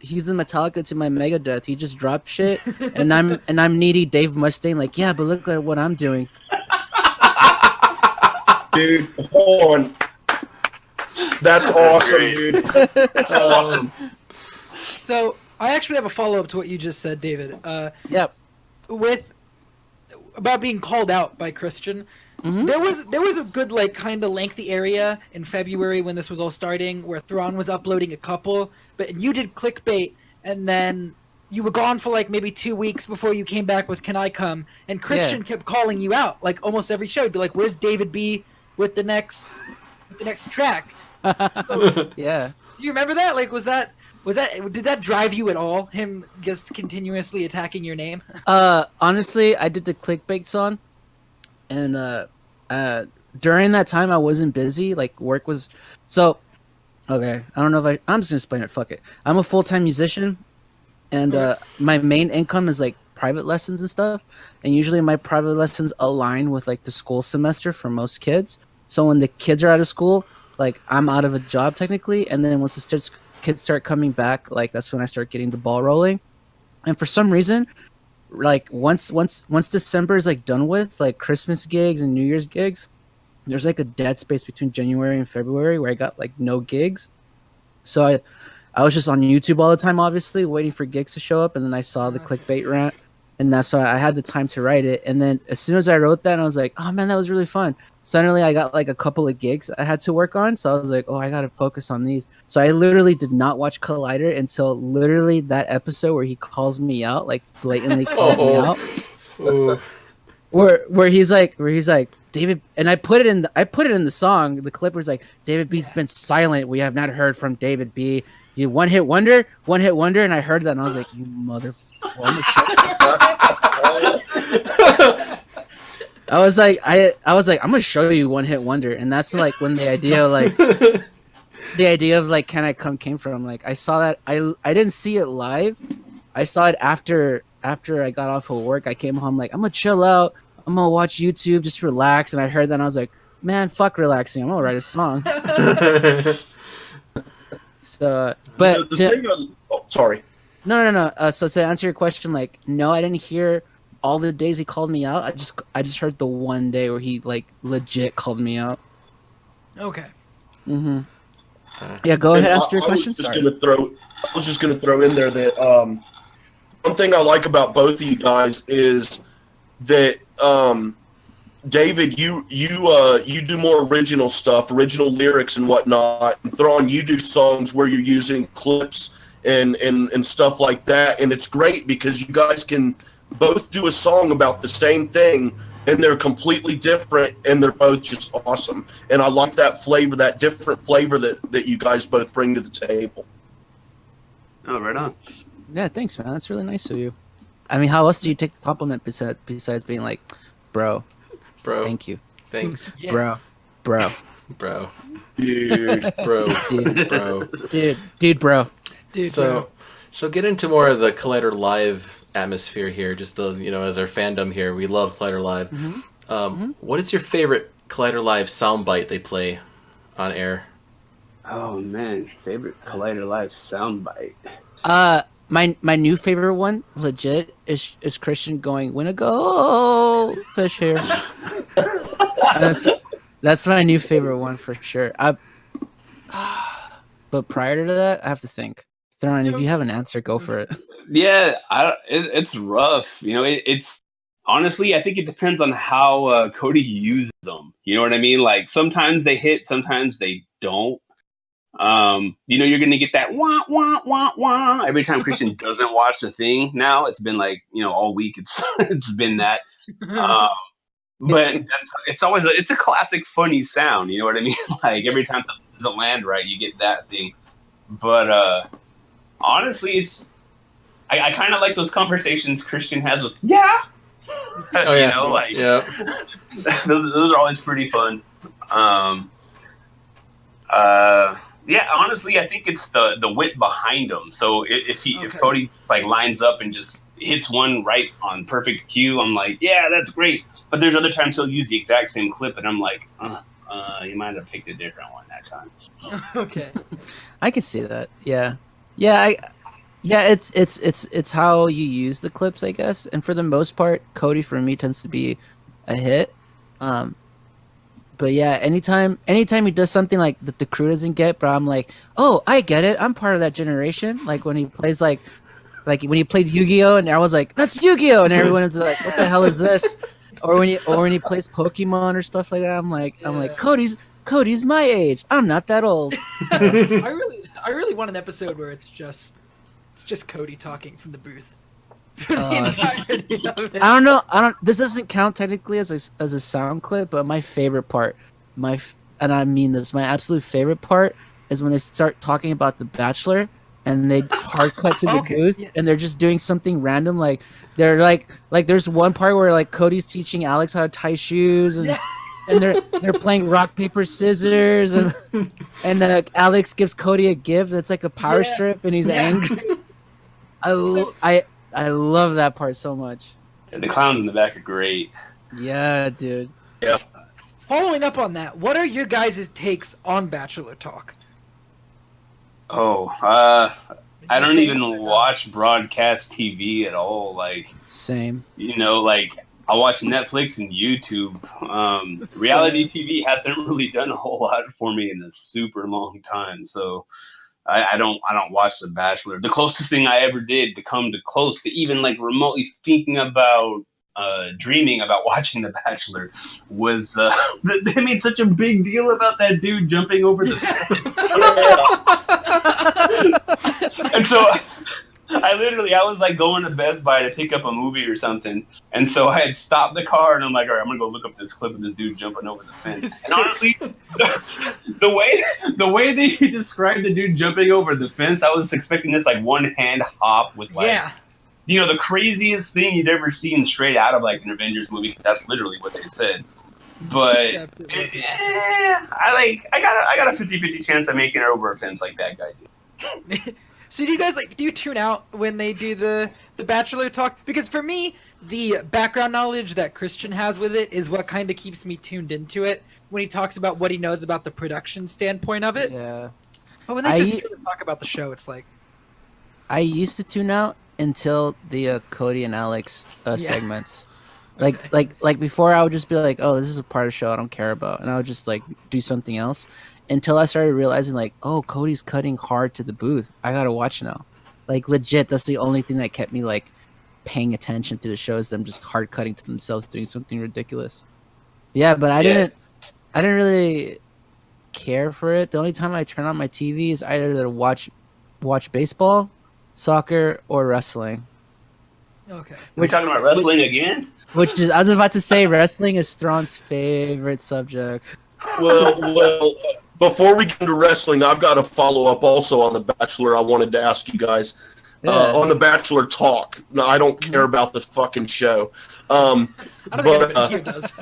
he's the Metallica to my Megadeth. He just dropped shit, and I'm needy Dave Mustaine. Like, yeah, but look at what I'm doing, dude. Hold on, that's awesome, dude. That's awesome. So I actually have a follow up to what you just said, David. Yep. About being called out by Christian. Mm-hmm. There was a good like kind of lengthy area in February when this was all starting where Thrawn was uploading a couple, but you did Clickbait, and then you were gone for like maybe 2 weeks before you came back with Can I Come, and Christian kept calling you out like almost every show. He'd be like, "Where's David B with the next track?" Yeah. Do you remember that? Like, did that drive you at all? Him just continuously attacking your name? Honestly, I did the Clickbait song, and during that time I wasn't busy. Like, work was so. Okay, I don't know if I'm just gonna explain it. Fuck it. I'm a full-time musician, and my main income is like private lessons and stuff. And usually my private lessons align with like the school semester for most kids. So when the kids are out of school, like I'm out of a job technically, and then once kids start coming back, like that's when I start getting the ball rolling. And for some reason, like once December is like done with like Christmas gigs and New Year's gigs, there's like a dead space between January and February where I got like no gigs. So I was just on YouTube all the time, obviously waiting for gigs to show up, and then I saw the Clickbait rant, and that's why I had the time to write it. And then as soon as I wrote that, I was like, oh man, that was really fun. Suddenly I got like a couple of gigs I had to work on, so I was like, oh, I gotta focus on these. So I literally did not watch Collider until literally that episode where he calls me out, like blatantly calls me out. Where he's like David, and I put it in the song. The clip was like, David B's been silent. We have not heard from David B. You one hit wonder, and I heard that and I was like, you motherfucker. I was like, I'm gonna show you one hit wonder, and that's like when the idea of like Can I Come came from. Like I saw that I didn't see it live. I saw it after I got off of work. I came home like, I'm gonna chill out. I'm gonna watch YouTube, just relax. And I heard that and I was like, man, fuck relaxing. I'm gonna write a song. So, but sorry. No. So to answer your question, like, no, I didn't hear all the days he called me out. I just heard the one day where he like legit called me out. Okay. Mm-hmm. Yeah, go ahead. Ask your question. I was just gonna throw in there that one thing I like about both of you guys is that David, you do more original stuff, original lyrics and whatnot. And Thrawn, you do songs where you're using clips and stuff like that. And it's great because you guys can both do a song about the same thing, and they're completely different, and they're both just awesome. And I like that flavor, that different flavor that you guys both bring to the table. Oh, right on. Yeah, thanks, man. That's really nice of you. I mean, how else do you take a compliment besides being like, bro, thank you, thanks, yeah. bro, dude, bro. So get into more of the Collider Live atmosphere here. Just as our fandom here, we love Collider Live. Mm-hmm. What is your favorite Collider Live soundbite they play on air? Oh man, favorite Collider Live soundbite. My new favorite one, legit, is Christian going, "When I go fish here." That's my new favorite one for sure. But prior to that, I have to think. Thrawn, if you have an answer, go for it. Yeah, it's rough. It's honestly, I think it depends on how Cody uses them. You know what I mean? Like sometimes they hit, sometimes they don't. You're gonna get that wah wah wah wah every time Christian doesn't watch the thing. Now it's been like all week. It's been that. But it's always it's a classic funny sound. You know what I mean? Like every time something doesn't land right, you get that thing. But honestly, I kind of like those conversations Christian has with Oh yeah, yeah. those are always pretty fun. Yeah, honestly, I think it's the wit behind them. So if Cody like lines up and just hits one right on perfect cue, I'm like, yeah, that's great. But there's other times he'll use the exact same clip, and I'm like, you might have picked a different one that time. Okay, I can see that. Yeah. It's how you use the clips, I guess. And for the most part, Cody for me tends to be a hit. But yeah, anytime he does something like that the crew doesn't get, but I'm like, oh, I get it. I'm part of that generation. Like when he plays like when he played Yu-Gi-Oh, and everyone's like, that's Yu-Gi-Oh, and everyone's like, what the hell is this? Or when he plays Pokemon or stuff like that, I'm like, Cody's my age. I'm not that old. I really want an episode where it's just Cody talking from the booth. For the entirety of it. I don't know. This doesn't count technically as a sound clip, but my favorite part, and I mean this, my absolute favorite part is when they start talking about The Bachelor and they hard cut to the booth and they're just doing something random. Like they're like there's one part where like Cody's teaching Alex how to tie shoes and. And they're playing rock paper scissors and Alex gives Cody a gift that's like a power strip and he's angry. I love that part so much. Yeah, the clowns in the back are great. Yeah, dude. Yeah. Following up on that, what are your guys' takes on Bachelor Talk? Oh, I don't even watch broadcast TV at all. Like same. Like I watch Netflix and YouTube. Reality TV hasn't really done a whole lot for me in a super long time. So I don't watch The Bachelor. The closest thing I ever did to come to close to even like remotely thinking about dreaming about watching The Bachelor was they made such a big deal about that dude jumping over the fence. And so I was like going to Best Buy to pick up a movie or something, and so I had stopped the car and I'm like, all right, I'm gonna go look up this clip of this dude jumping over the fence. And honestly, the way they described the dude jumping over the fence, I was expecting this like one hand hop with like the craziest thing you'd ever seen straight out of like an Avengers movie. That's literally what they said. But I got a 50-50 chance of making it over a fence like that guy did. So do you tune out when they do the Bachelor Talk? Because for me, the background knowledge that Christian has with it is what kind of keeps me tuned into it when he talks about what he knows about the production standpoint of it. Yeah. But when they just talk about the show, it's like... I used to tune out until the Cody and Alex segments. Like before, I would just be like, oh, this is a part of the show I don't care about. And I would just like do something else. Until I started realizing, like, oh, Cody's cutting hard to the booth. I gotta watch now. Like, legit, that's the only thing that kept me, like, paying attention to the show is them just hard cutting to themselves doing something ridiculous. Yeah, but I didn't really care for it. The only time I turn on my TV is either to watch baseball, soccer, or wrestling. Okay. We're talking about wrestling again? Which is, I was about to say, wrestling is Thrawn's favorite subject. Well, before we get into wrestling, I've got a follow-up also on The Bachelor I wanted to ask you guys. On The Bachelor Talk. No, I don't care about the fucking show. I don't think anybody here does.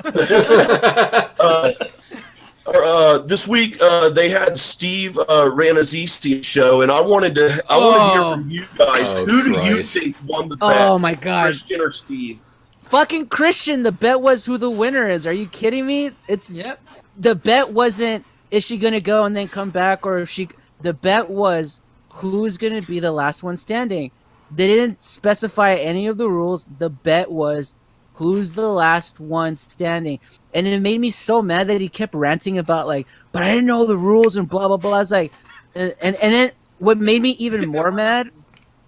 This week, they had Steve Ranazisi show, and I want to hear from you guys. Who do you think won the bet? Oh, my God. Christian or Steve? Fucking Christian. The bet was who the winner is. Are you kidding me? The bet wasn't, is she going to go and then come back, or the bet was who's going to be the last one standing. They didn't specify any of the rules. The bet was who's the last one standing. And it made me so mad that he kept ranting about like, but I didn't know the rules and blah, blah, blah. I was like, and then what made me even more mad,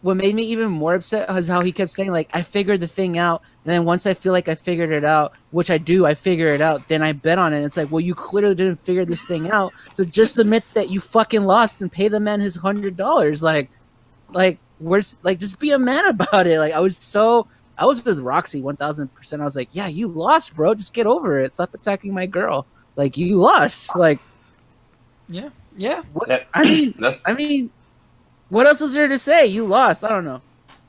what made me even more upset was how he kept saying like, I figured the thing out And then once I feel like I figured it out, which I do, I figure it out, then I bet on it. It's like, well, you clearly didn't figure this thing out. So just admit that you fucking lost and pay the man his $100. Like, where's, like, just be a man about it. Like, I was with Roxy 1000%. I was like, yeah, you lost, bro. Just get over it. Stop attacking my girl. Like, you lost. Like, Yeah. what, I mean, what else is there to say? You lost. I don't know.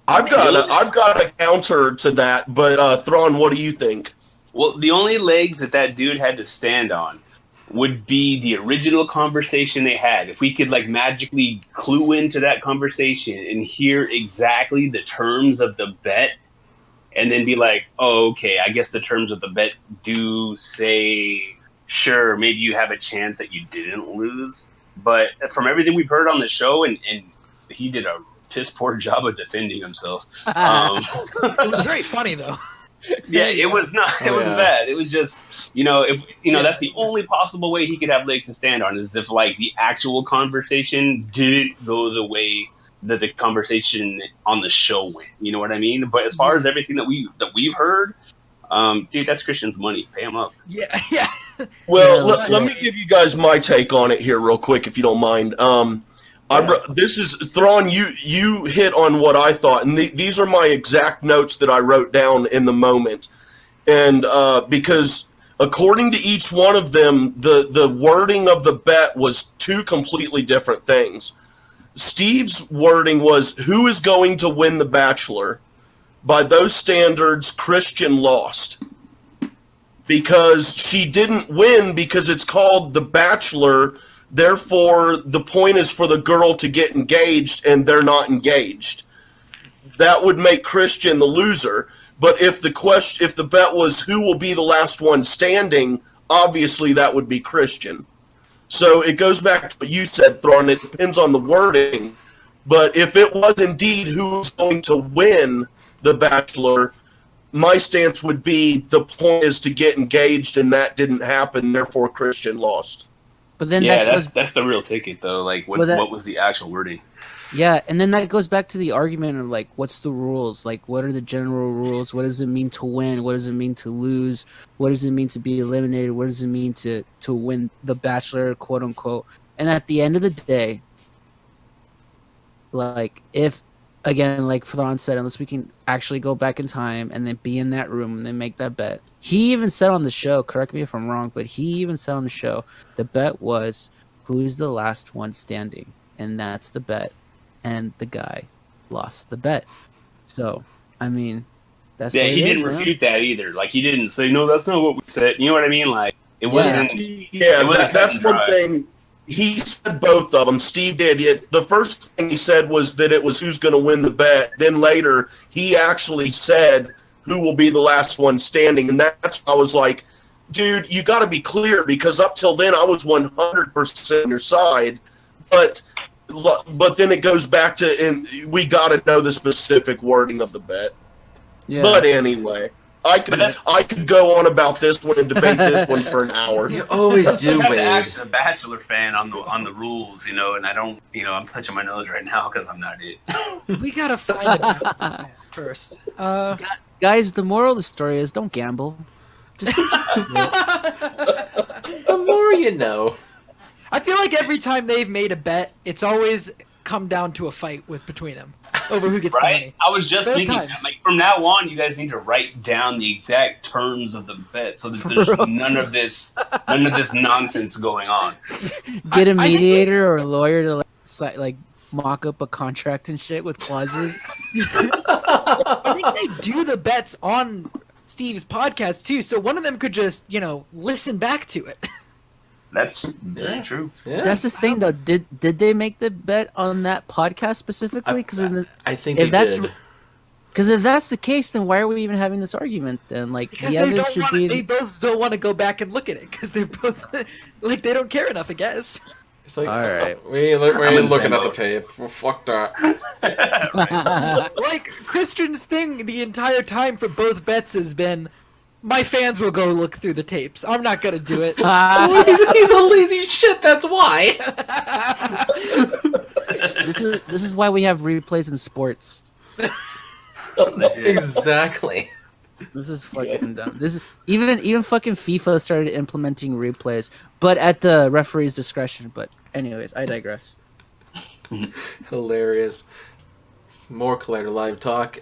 I've got a counter to that, but Thrawn, what do you think? Well, the only legs that dude had to stand on would be the original conversation they had. If we could like magically clue into that conversation and hear exactly the terms of the bet, and then be like, oh, okay, I guess the terms of the bet do say, sure, maybe you have a chance that you didn't lose. But from everything we've heard on the show, and he did a piss poor job of defending himself. It was very funny though. Yeah, it was not. It wasn't bad. It was just, if that's the only possible way he could have legs to stand on, is if like the actual conversation didn't go the way that the conversation on the show went. You know what I mean? But as far as everything that we've heard, dude, that's Christian's money. Pay him up. Yeah. Well, let me give you guys my take on it here real quick, if you don't mind. This is Thrawn. You hit on what I thought, and these are my exact notes that I wrote down in the moment. And because according to each one of them, the wording of the bet was two completely different things. Steve's wording was, "Who is going to win The Bachelor?" By those standards, Christian lost. Because she didn't win because it's called The Bachelor, therefore the point is for the girl to get engaged and they're not engaged. That would make Christian the loser. But if the bet was who will be the last one standing, obviously that would be Christian. So it goes back to what you said, Thrawn. It depends on the wording. But if it was indeed who's going to win The Bachelor, my stance would be the point is to get engaged, and that didn't happen. Therefore, Christian lost. But then that's the real ticket, though. Like, what was the actual wording? Yeah, and then that goes back to the argument of, like, what's the rules? Like, what are the general rules? What does it mean to win? What does it mean to lose? What does it mean to be eliminated? What does it mean to win The Bachelor, quote unquote? And at the end of the day, like, if, again, like Thrawn said, unless we can actually go back in time and then be in that room and then make that bet. He even said on the show, correct me if I'm wrong, but he even said on the show, the bet was who's the last one standing. And that's the bet. And the guy lost the bet. So, I mean, that's he didn't refute that either. Like, he didn't say, no, that's not what we said. You know what I mean? Like, it wasn't. Yeah, that's one thing. He said both of them. Steve did. The first thing he said was that it was who's going to win the bet. Then later, he actually said who will be the last one standing. And that's, I was like, dude, you got to be clear, because up till then, I was 100% on your side. But then it goes back to, and we got to know the specific wording of the bet. Yeah. But anyway, I could go on about this one and debate this one for an hour. You always do, Wade. I'm a Bachelor fan on the rules, and I don't, I'm touching my nose right now because I'm not it. We gotta find it first. Guys, the moral of the story is don't gamble. Just the more you know. I feel like every time they've made a bet, it's always come down to a fight between them over who gets the money. I was just thinking that, like, from now on, you guys need to write down the exact terms of the bet so that there's none of this nonsense going on. Get a mediator or a lawyer to like mock up a contract and shit with clauses. I think they do the bets on Steve's podcast too, so one of them could just listen back to it. That's very true. Yeah. That's the thing, though. Did they make the bet on that podcast specifically? Because I think they did. Because if that's the case, then why are we even having this argument? Then, like, because they both don't want to go back and look at it because they're both like they don't care enough. I guess. It's like, all right, we ain't looking at the tape. Well, fuck that. Like Christian's thing the entire time for both bets has been, my fans will go look through the tapes. I'm not gonna do it. He's a lazy shit. That's why. This is why we have replays in sports. Exactly. This is fucking dumb. This is even fucking FIFA started implementing replays, but at the referee's discretion. But anyways, I digress. Hilarious. More Collider Live talk.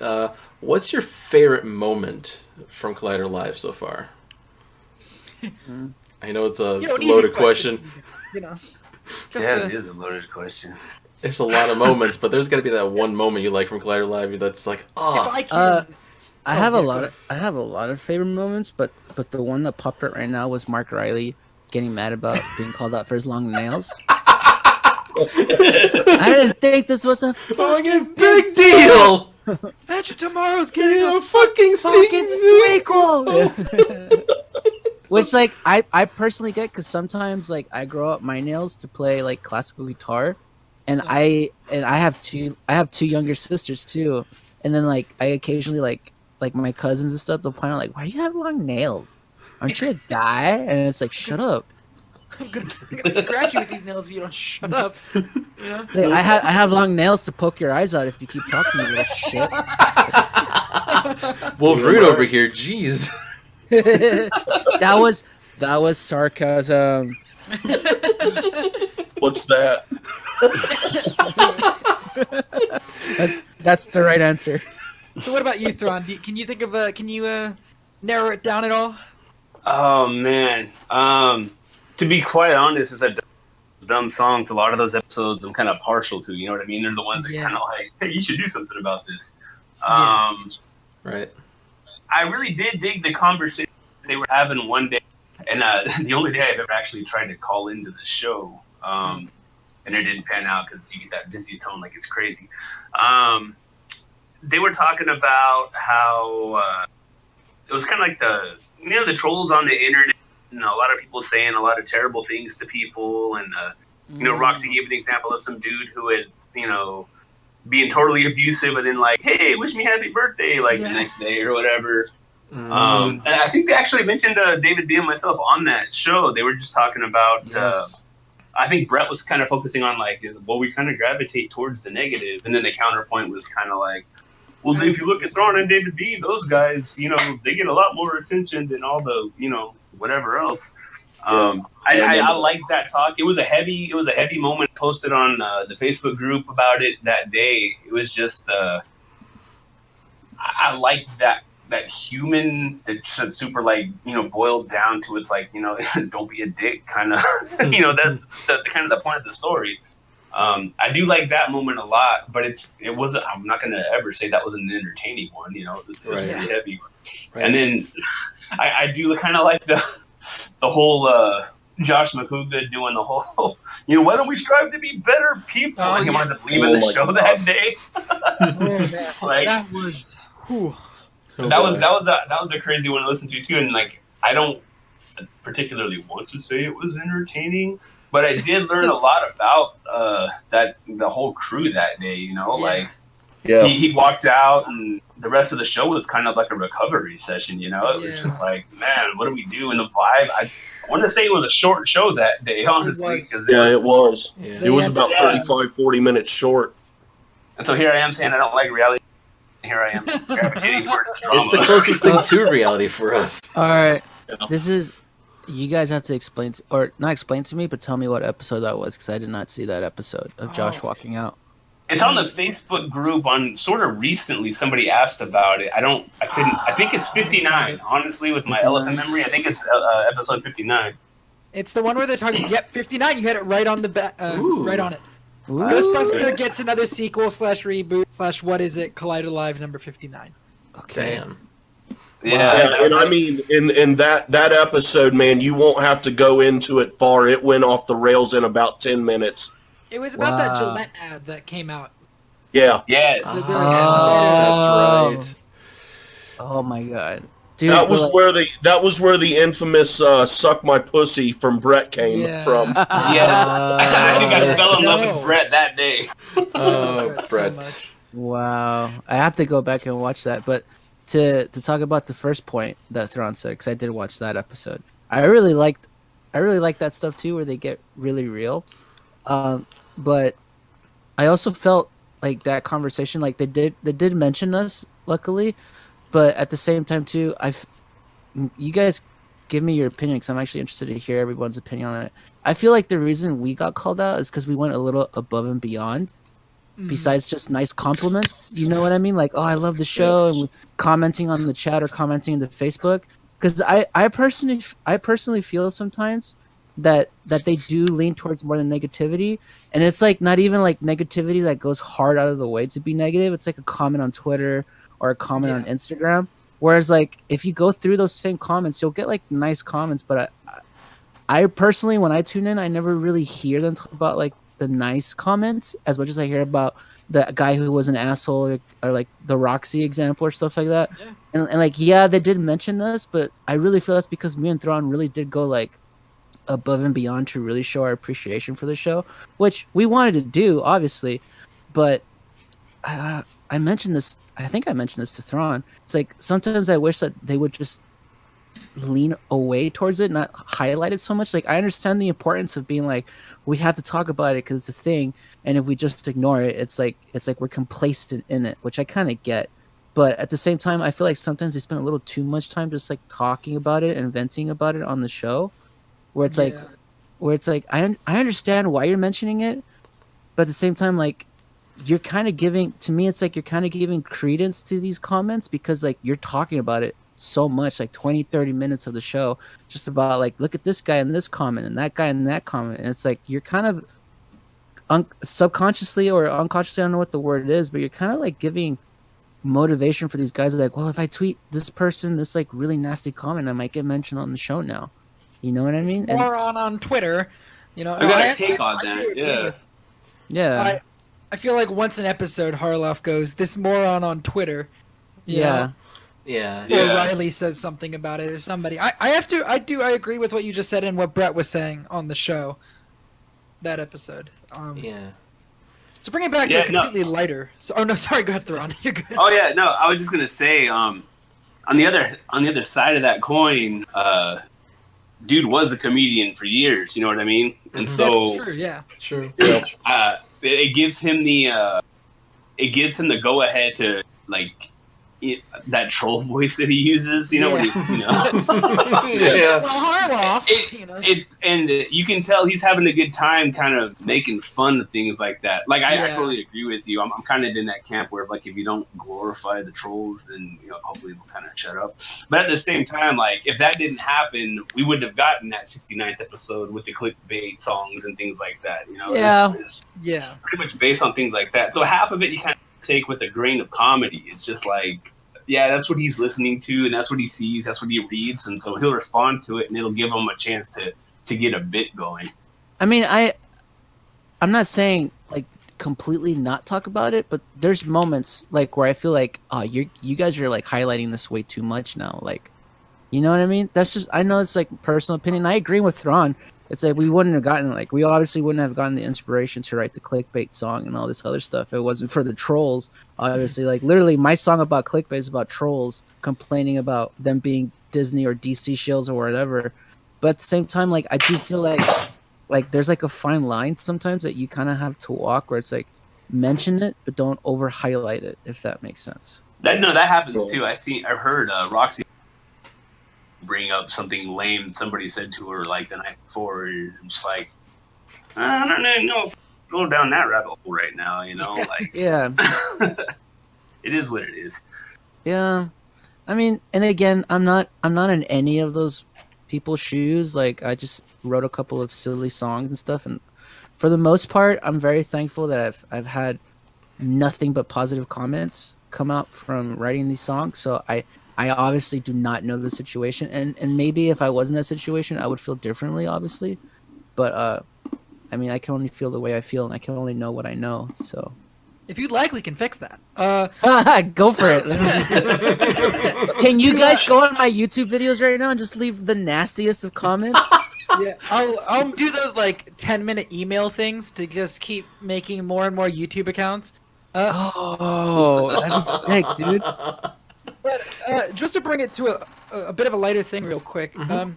What's your favorite moment from Collider Live so far? I know it's a loaded question. You know, It is a loaded question. There's a lot of moments, but there's got to be that one moment you like from Collider Live that's like, if oh, I can, I have a lot of favorite moments, but the one that popped up right now was Mark Riley getting mad about being called out for his long nails. I didn't think this was a fucking big deal. Imagine tomorrow's getting A fucking sequel. Which like I personally get, because sometimes like I grow up my nails to play like classical guitar, and I have two younger sisters too, and then like I occasionally like my cousins and stuff, they'll point out like, why do you have long nails? Aren't you a guy? And it's like, shut up. I'm gonna scratch you with these nails if you don't shut up. You know? Like, I have long nails to poke your eyes out if you keep talking, you little shit. Wolverine over here, jeez. that was sarcasm. What's that? That's the right answer. So what about you, Thrawn? Can you think of can you narrow it down at all? Oh man. To be quite honest, it's a dumb song. To a lot of those episodes, I'm kind of partial to. You know what I mean? They're the ones that kind of like, hey, you should do something about this. Right. I really did dig the conversation they were having one day, and the only day I've ever actually tried to call into the show, and it didn't pan out because you get that busy tone like it's crazy. They were talking about how it was kind of like the trolls on the internet, and a lot of people saying a lot of terrible things to people, and Roxy gave an example of some dude who is being totally abusive, and then like, hey, wish me happy birthday, like the next day or whatever. And I think they actually mentioned David B and myself on that show. They were just talking about. I think Brett was kind of focusing on like, well, we kind of gravitate towards the negative, and then the counterpoint was kind of like, well, if you look at Thrawn and David B, those guys, they get a lot more attention than all the, whatever else. I liked that talk. It was a heavy moment posted on the Facebook group about it that day. It was just, I liked that human that's super like, boiled down to its like, don't be a dick kind of, that's the kind of the point of the story. I do like that moment a lot, but it wasn't. I'm not gonna ever say that was an entertaining one. It was pretty heavy. Right. And then I do kind of like the whole Josh McCouga doing the whole. Why don't we strive to be better people? I wanted to leave in the show that day. Like, that was. Whew. That was a crazy one to listen to too, and like I don't particularly want to say it was entertaining. But I did learn a lot about the whole crew that day, like he walked out and the rest of the show was kind of like a recovery session, it was just like, man, what do we do? And the vibe, I want to say it was a short show that day, honestly. It was. It was about 35, 40 minutes short. And so here I am saying I don't like reality. Here I am gravitating towards drama. It's the closest thing to reality for us. All right. This is... You guys have to explain, or not explain to me, but tell me what episode that was, because I did not see that episode of Josh walking out. It's on the Facebook group. On sort of recently, somebody asked about it. I think it's 59. Honestly, with my elephant memory, I think it's episode 59. It's the one where they're talking. Yep, 59. You had it right on the right on it. Ghostbuster gets another sequel / reboot / what is it? Collider Live number 59. Okay. Damn. Yeah, and I mean, in that episode, man, you won't have to go into it far. It went off the rails in about 10 minutes. It was about that Gillette ad that came out. Yeah. Yes. That's right. Oh my god, dude! That was where the infamous "suck my pussy" from Brett came from. Yes. I think I fell in love with Brett that day. Oh, Brett. So Wow, I have to go back and watch that, but. To talk about the first point that Thrawn said, because I did watch that episode. I really liked that stuff too, where they get really real. But I also felt like that conversation, like they did mention us, luckily, but at the same time too, you guys give me your opinion because I'm actually interested to hear everyone's opinion on it. I feel like the reason we got called out is because we went a little above and beyond. Besides just nice compliments, you know what I mean? Like, oh, I love the show, and commenting on the chat or commenting in the Facebook. Because I personally feel sometimes that they do lean towards more than negativity, and it's like not even like negativity that goes hard out of the way to be negative. It's like a comment on Twitter or a comment on Instagram. Whereas like if you go through those same comments, you'll get like nice comments. But I personally, when I tune in, I never really hear them talk about like the nice comments as much as I hear about the guy who was an asshole or like the Roxy example or stuff like that. Yeah. And like, yeah, they did mention us, but I really feel that's because me and Thrawn really did go like above and beyond to really show our appreciation for the show, which we wanted to do, obviously. But I mentioned this, I think I mentioned this to Thrawn. It's like sometimes I wish that they would just lean away towards it, not highlight it so much. Like I understand the importance of being like, we have to talk about it because it's a thing, and if we just ignore it, it's like we're complacent in it, which I kind of get. But at the same time, I feel like sometimes they spend a little too much time just like talking about it and venting about it on the show, where it's like I understand why you're mentioning it, but at the same time, like you're kind of giving, to me, it's like you're kind of giving credence to these comments because like you're talking about it so much, like 20-30 minutes of the show just about like, look at this guy in this comment and that guy in that comment, and it's like you're kind of subconsciously or unconsciously, I don't know what the word is, but you're kind of like giving motivation for these guys. Like, well, if I tweet this person this like really nasty comment, I might get mentioned on the show now, you know what I mean? More on Twitter, you know. I got a take on that. Yeah. I feel like once an episode Harloff goes, this moron on Twitter, you know? Yeah. Or Riley says something about it, or somebody. I agree with what you just said and what Brett was saying on the show. That episode. To bring it back to a completely lighter. So, oh no, sorry. Go ahead, Thrawn. You're good. Oh yeah, no. I was just gonna say, on the other side of that coin, dude was a comedian for years. You know what I mean? And so that's true. Yeah. True. It gives him the go ahead to like. That troll voice that he uses, you know, when he, you know. Well, Harloff, it's and you can tell he's having a good time, kind of making fun of things like that. Like I totally agree with you. I'm kind of in that camp where like if you don't glorify the trolls, then you know hopefully they'll kind of shut up. But at the same time, like if that didn't happen, we wouldn't have gotten that 69th episode with the clickbait songs and things like that. You know, it's pretty much based on things like that. So half of it you kind of take with a grain of comedy. It's just like, yeah, that's what he's listening to and that's what he sees, that's what he reads, and so he'll respond to it and it'll give him a chance to get a bit going. I mean, I'm not saying like completely not talk about it, but there's moments like where I feel like, oh, you guys are like highlighting this way too much now, like, you know what I mean? That's just, I know it's like personal opinion. I agree with Thrawn. It's like we wouldn't have gotten, like, we obviously wouldn't have gotten the inspiration to write the clickbait song and all this other stuff if it wasn't for the trolls. Obviously, like, literally, my song about clickbait is about trolls complaining about them being Disney or DC shills or whatever. But at the same time, like, I do feel like there's like a fine line sometimes that you kind of have to walk where it's like mention it, but don't over highlight it, if that makes sense. That happens too. I've heard Roxy bring up something lame somebody said to her like the night before. I'm just like, I don't know, go down that rabbit hole right now, you know, like yeah. It is what it is. Yeah, I mean, and again, I'm not in any of those people's shoes. Like, I just wrote a couple of silly songs and stuff, and for the most part, I'm very thankful that I've had nothing but positive comments come out from writing these songs. So I obviously do not know the situation, and maybe if I was in that situation, I would feel differently, obviously. But I mean, I can only feel the way I feel, and I can only know what I know. So, if you'd like, we can fix that. Go for it. Can you guys go on my YouTube videos right now and just leave the nastiest of comments? Yeah, I'll do those like 10-minute email things to just keep making more and more YouTube accounts. That's sick, dude. But just to bring it to a bit of a lighter thing real quick, I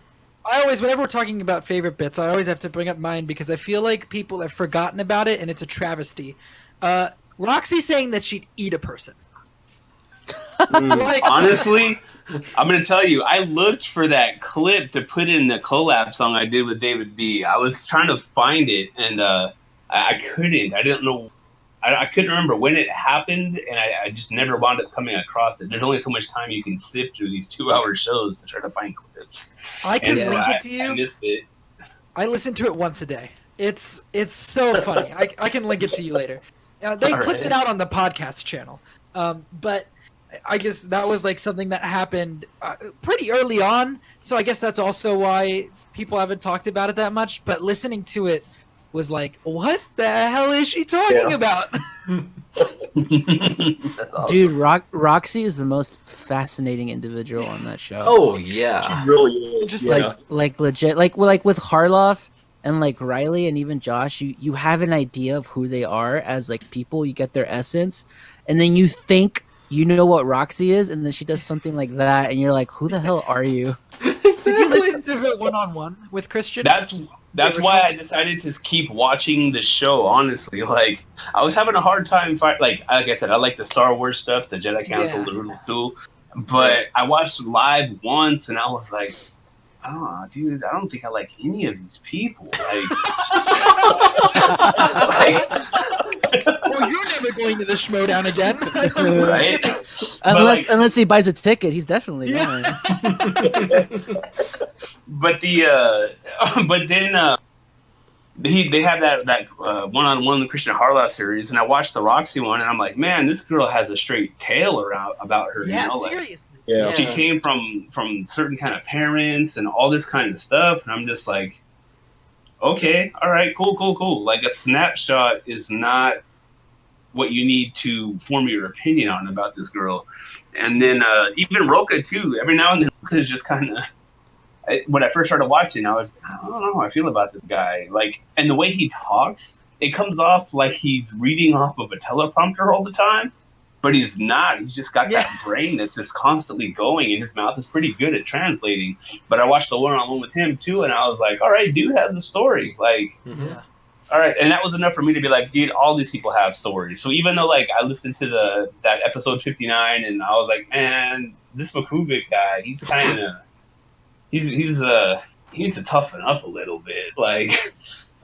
always, whenever we're talking about favorite bits, I always have to bring up mine because I feel like people have forgotten about it and it's a travesty. Roxy saying that she'd eat a person. Like, Honestly, I'm gonna tell you, I looked for that clip to put in the collab song I did with David B. I was trying to find it, and I couldn't. I didn't know. I couldn't remember when it happened, and I just never wound up coming across it. There's only so much time you can sift through these 2-hour shows to try to find clips. I can And so link it to I you. missed it. I listen to it once a day. It's so funny. I can link it to you later. They All clipped right. it out on the podcast channel. But I guess that was like something that happened pretty early on. So I guess that's also why people haven't talked about it that much. But listening to it was like, what the hell is she talking about? That's awesome. Dude, Roxy is the most fascinating individual on that show. Oh yeah. She really is. Just yeah. like legit, like with Harloff and like Riley and even Josh, you have an idea of who they are as like people. You get their essence, and then you think you know what Roxy is, and then she does something like that, and you're like, who the hell are you? Did you listen to her one-on-one with Christian? That's why I decided to keep watching the show. Honestly, like I was having a hard time like I said, I like the Star Wars stuff, the Jedi Council, Yeah. the Rule of Two, but I watched live once and I was like, oh, dude, I don't think I like any of these people. Like, Well, you're never going to the Schmodown again. right? Unless he buys a ticket, he's definitely going. But but then they have that one-on-one the Christian Harloff series, and I watched the Roxy one, and I'm like, man, this girl has a straight tale around about her. Yeah, you know, like, seriously. Yeah. she came from certain kind of parents and all this kind of stuff, and I'm just like, okay, all right, cool. Like a snapshot is not what you need to form your opinion on about this girl. And then even Roka too. Every now and then Roka is just kind of. When I first started watching, I was, I don't know how I feel about this guy. Like, and the way he talks, it comes off like he's reading off of a teleprompter all the time, but he's not. He's just got that brain that's just constantly going, and his mouth is pretty good at translating. But I watched the one-on-one with him too, and I was like, all right, dude has a story. Like, Yeah. all right, and that was enough for me to be like, dude, all these people have stories. So even though like I listened to that episode 59, and I was like, man, this Makovic guy, he's kind of he needs to toughen up a little bit. Like,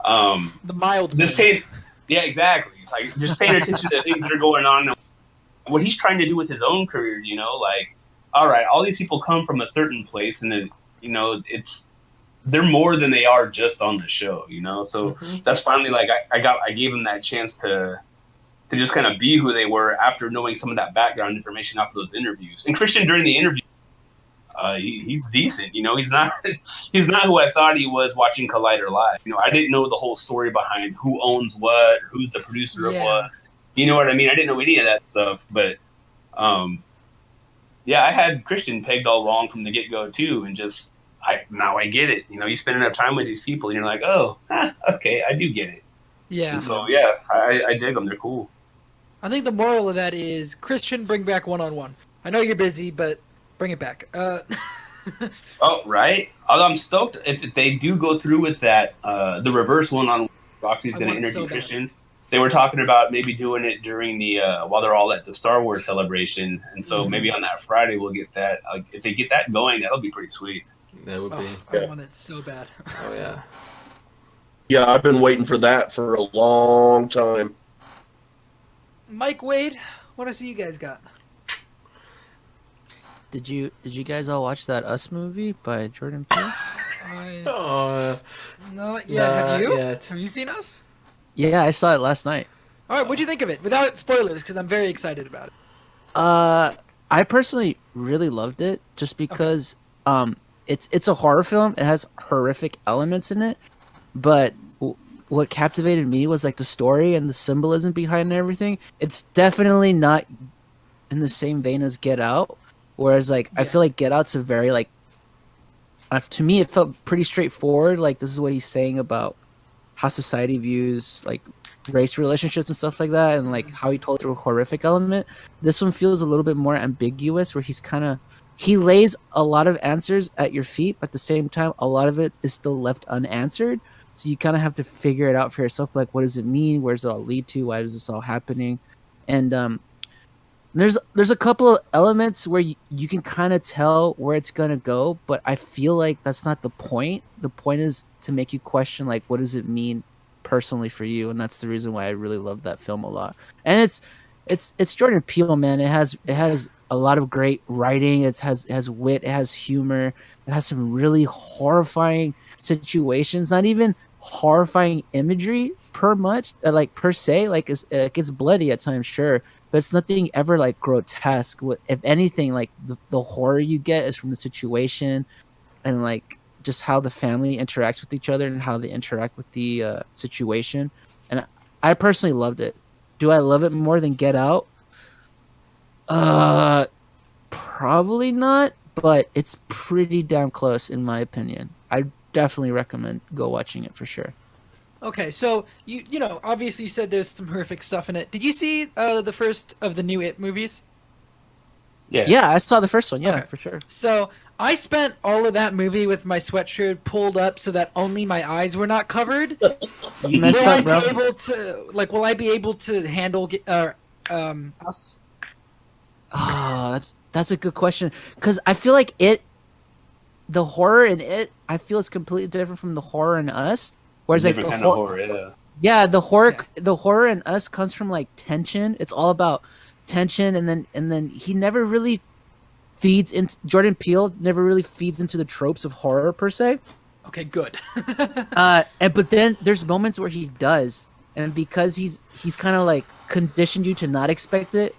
The mild just man. paying, yeah, exactly. Like, just paying attention to things that are going on, and what he's trying to do with his own career. You know, like, all right, all these people come from a certain place, and then, you know, they're more than they are just on the show. You know, so that's finally like I gave them that chance to just kind of be who they were after knowing some of that background information after those interviews. And Christian, during the interview, he's decent. You know, he's not who I thought he was watching Collider Live. You know, I didn't know the whole story behind who owns what, who's the producer of what. You know what I mean? I didn't know any of that stuff. But yeah, I had Christian pegged all wrong from the get-go too, and just now I get it. You know, you spend enough time with these people, and you're like, oh, okay, I do get it. Yeah. And so yeah, I dig them. They're cool. I think the moral of that is, Christian, bring back one-on-one. I know you're busy, but bring it back. Oh, right. Although I'm stoked if they do go through with that, the reverse one on Roxy's going to want it interview so bad. Christian. They were talking about maybe doing it during the while they're all at the Star Wars celebration, and so maybe on that Friday we'll get that. If they get that going, that'll be pretty sweet. That would be. I want it so bad. Oh yeah. Yeah, I've been waiting for that for a long time. Mike Wade, what else you guys got? Did you guys all watch that Us movie by Jordan Peele? Oh, Not yet. Have not you? yet. Have you seen Us? Yeah, I saw it last night. All right, what'd you think of it? Without spoilers, because I'm very excited about it. I personally really loved it just because it's a horror film. It has horrific elements in it, but what captivated me was like the story and the symbolism behind everything. It's definitely not in the same vein as Get Out, whereas like I feel like Get Out's a very like to me it felt pretty straightforward. Like this is what he's saying about how society views like race relationships and stuff like that, and like how he told through a horrific element. This one feels a little bit more ambiguous, where he lays a lot of answers at your feet, but at the same time a lot of it is still left unanswered, so you kind of have to figure it out for yourself. Like, what does it mean? Where does it all lead to? Why is this all happening? And There's a couple of elements where you can kind of tell where it's gonna go, but I feel like that's not the point. The point is to make you question, like, what does it mean personally for you, and that's the reason why I really love that film a lot. And it's Jordan Peele, man. It has a lot of great writing. It has wit. It has humor. It has some really horrifying situations. Not even horrifying imagery like per se. Like it gets bloody at times, sure, but it's nothing ever like grotesque. If anything, like the horror you get is from the situation and like just how the family interacts with each other and how they interact with the situation. And I personally loved it. Do I love it more than Get Out? Probably not, but it's pretty damn close in my opinion. I definitely recommend go watching it for sure. Okay, so you know, obviously you said there's some horrific stuff in it. Did you see the first of the new It movies? Yeah, I saw the first one. Yeah, Okay. for sure. So I spent all of that movie with my sweatshirt pulled up so that only my eyes were not covered. You messed Will I up, bro. be able to will I be able to handle us? Oh, that's a good question because I feel like the horror in it, I feel is completely different from the horror in Us. Whereas like Different the kind of horror, yeah. yeah, Yeah. the horror in Us comes from like tension. It's all about tension, and then he never really feeds into Jordan Peele never really feeds into the tropes of horror per se. Okay, good. But then there's moments where he does, and because he's kind of like conditioned you to not expect it.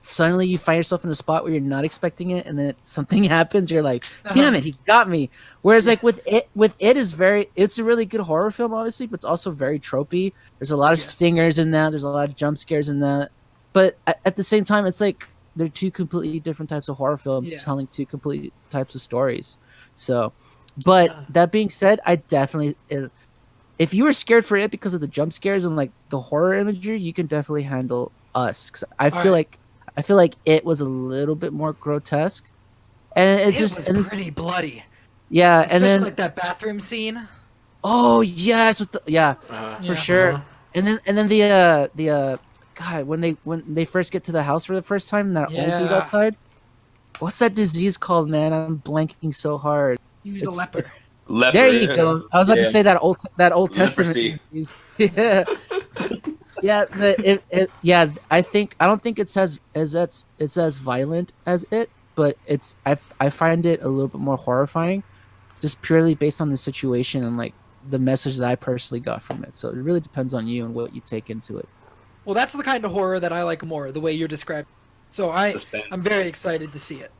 Suddenly you find yourself in a spot where you're not expecting it, and then something happens. You're like, "Damn it, he got me!" Whereas like it's a really good horror film, obviously, but it's also very tropey. There's a lot of Yes. stingers in that. There's a lot of jump scares in that. But at the same time, it's like they're two completely different types of horror films Yeah. telling two complete types of stories. So, but that being said, I definitely if you were scared for it because of the jump scares and like the horror imagery, you can definitely handle Us because I feel like it was a little bit more grotesque, and it's It just was pretty bloody. yeah, Especially and then like that bathroom scene. oh yes, with the Yeah. for sure, and then the God when they first get to the house for the first time, and that old dude Yeah. outside. What's that disease called, man? I'm blanking so hard. He was a leper. Leper, There you yeah. go. I was about to Yeah. say that Old Testament Leprosy. disease. Yeah. Yeah, yeah. I don't think it's as violent as it, but I find it a little bit more horrifying, just purely based on the situation and like the message that I personally got from it. So it really depends on you and what you take into it. Well, that's the kind of horror that I like more, the way you're describing. So Suspense. I'm very excited to see it.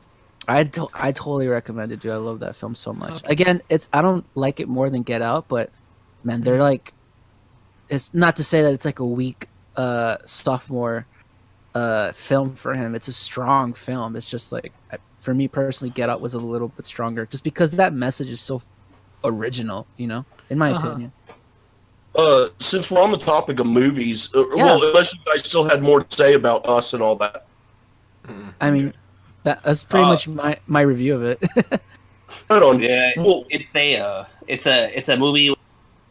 I totally recommend it, dude. I love that film so much. Okay. Again, I don't like it more than Get Out, but man, they're like, it's not to say that it's like a weak sophomore film for him. It's a strong film. It's just like for me personally, Get Out was a little bit stronger, just because that message is so original. You know, in my opinion. Since we're on the topic of movies, Yeah. well, unless you guys still had more to say about Us and all that. I mean, that's pretty much my review of it. Hold on. Yeah, Well, it's a movie with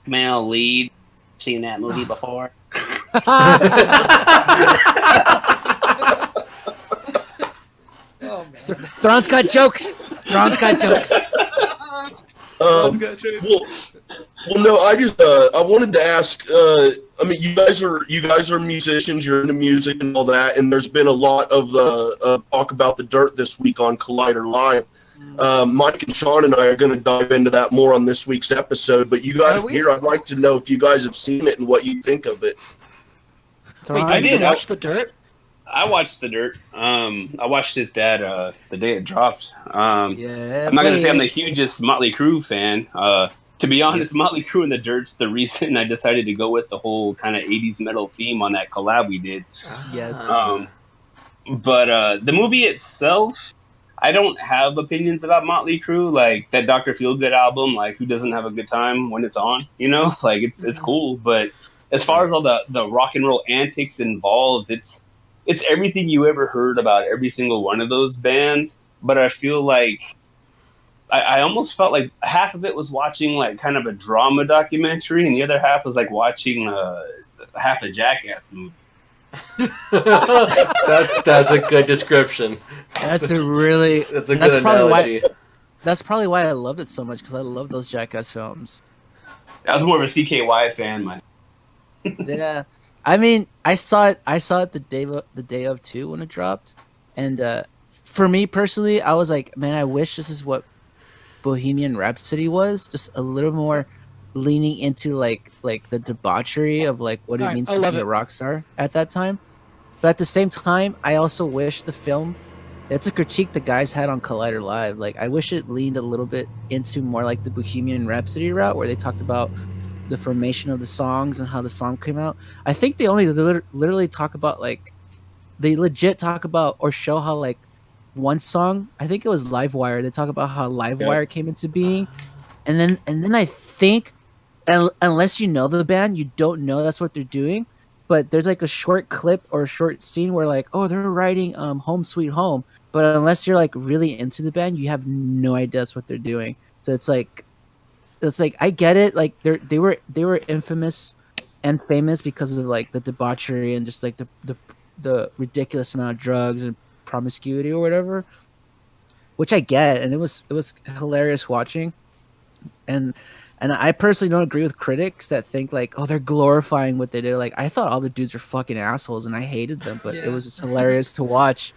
male lead. Seen that movie before? Oh man. Thrawn's got jokes. Thrawn's got jokes. well, no, I just I wanted to ask. I mean, you guys are musicians. You're into music and all that, and there's been a lot of talk about the dirt this week on Collider Live. Mike and Sean and I are going to dive into that more on this week's episode. But you guys Are we? here, I'd like to know if you guys have seen it and what you think of it. Wait, Thrawn, did you watch The Dirt? I watched The Dirt. I watched it the day it dropped. yeah, I'm not gonna say I'm boy. the hugest Motley Crue fan. To be honest, Motley Crue and The Dirt's the reason I decided to go with the whole kind of 80s metal theme on that collab we did. Yes. But the movie itself, I don't have opinions about Motley Crue. Like that Dr. Feelgood album, like who doesn't have a good time when it's on? You know, like it's cool. But as far as all the rock and roll antics involved, it's everything you ever heard about every single one of those bands. But I feel like I almost felt like half of it was watching like kind of a drama documentary, and the other half was like watching half a Jackass movie. That's a good description. That's a really That's a good analogy. That's probably why I loved it so much, because I love those Jackass films. I was more of a CKY fan myself. Yeah, I mean, I saw it the day of too when it dropped, and for me personally, I was like, man, I wish this is what Bohemian Rhapsody was, just a little more leaning into like the debauchery of like what it Alright, means I to love be a it. rock star at that time. But at the same time, I also wish the film. It's a critique the guys had on Collider Live. Like, I wish it leaned a little bit into more like the Bohemian Rhapsody route, where they talked about the formation of the songs and how the song came out. I think they only literally talk about like they legit talk about or show how like one song. I think it was Livewire. They talk about how Livewire came into being, and then I think, unless you know the band, you don't know that's what they're doing. But there's like a short clip or a short scene where like, oh, they're writing "Home Sweet Home," but unless you're like really into the band, you have no idea that's what they're doing. So it's like I get it. Like they were infamous and famous because of like the debauchery and just like the ridiculous amount of drugs and promiscuity or whatever, which I get, and it was hilarious watching. And I personally don't agree with critics that think like, oh, they're glorifying what they did. Like, I thought all the dudes were fucking assholes and I hated them, but it Yeah. was just hilarious to watch.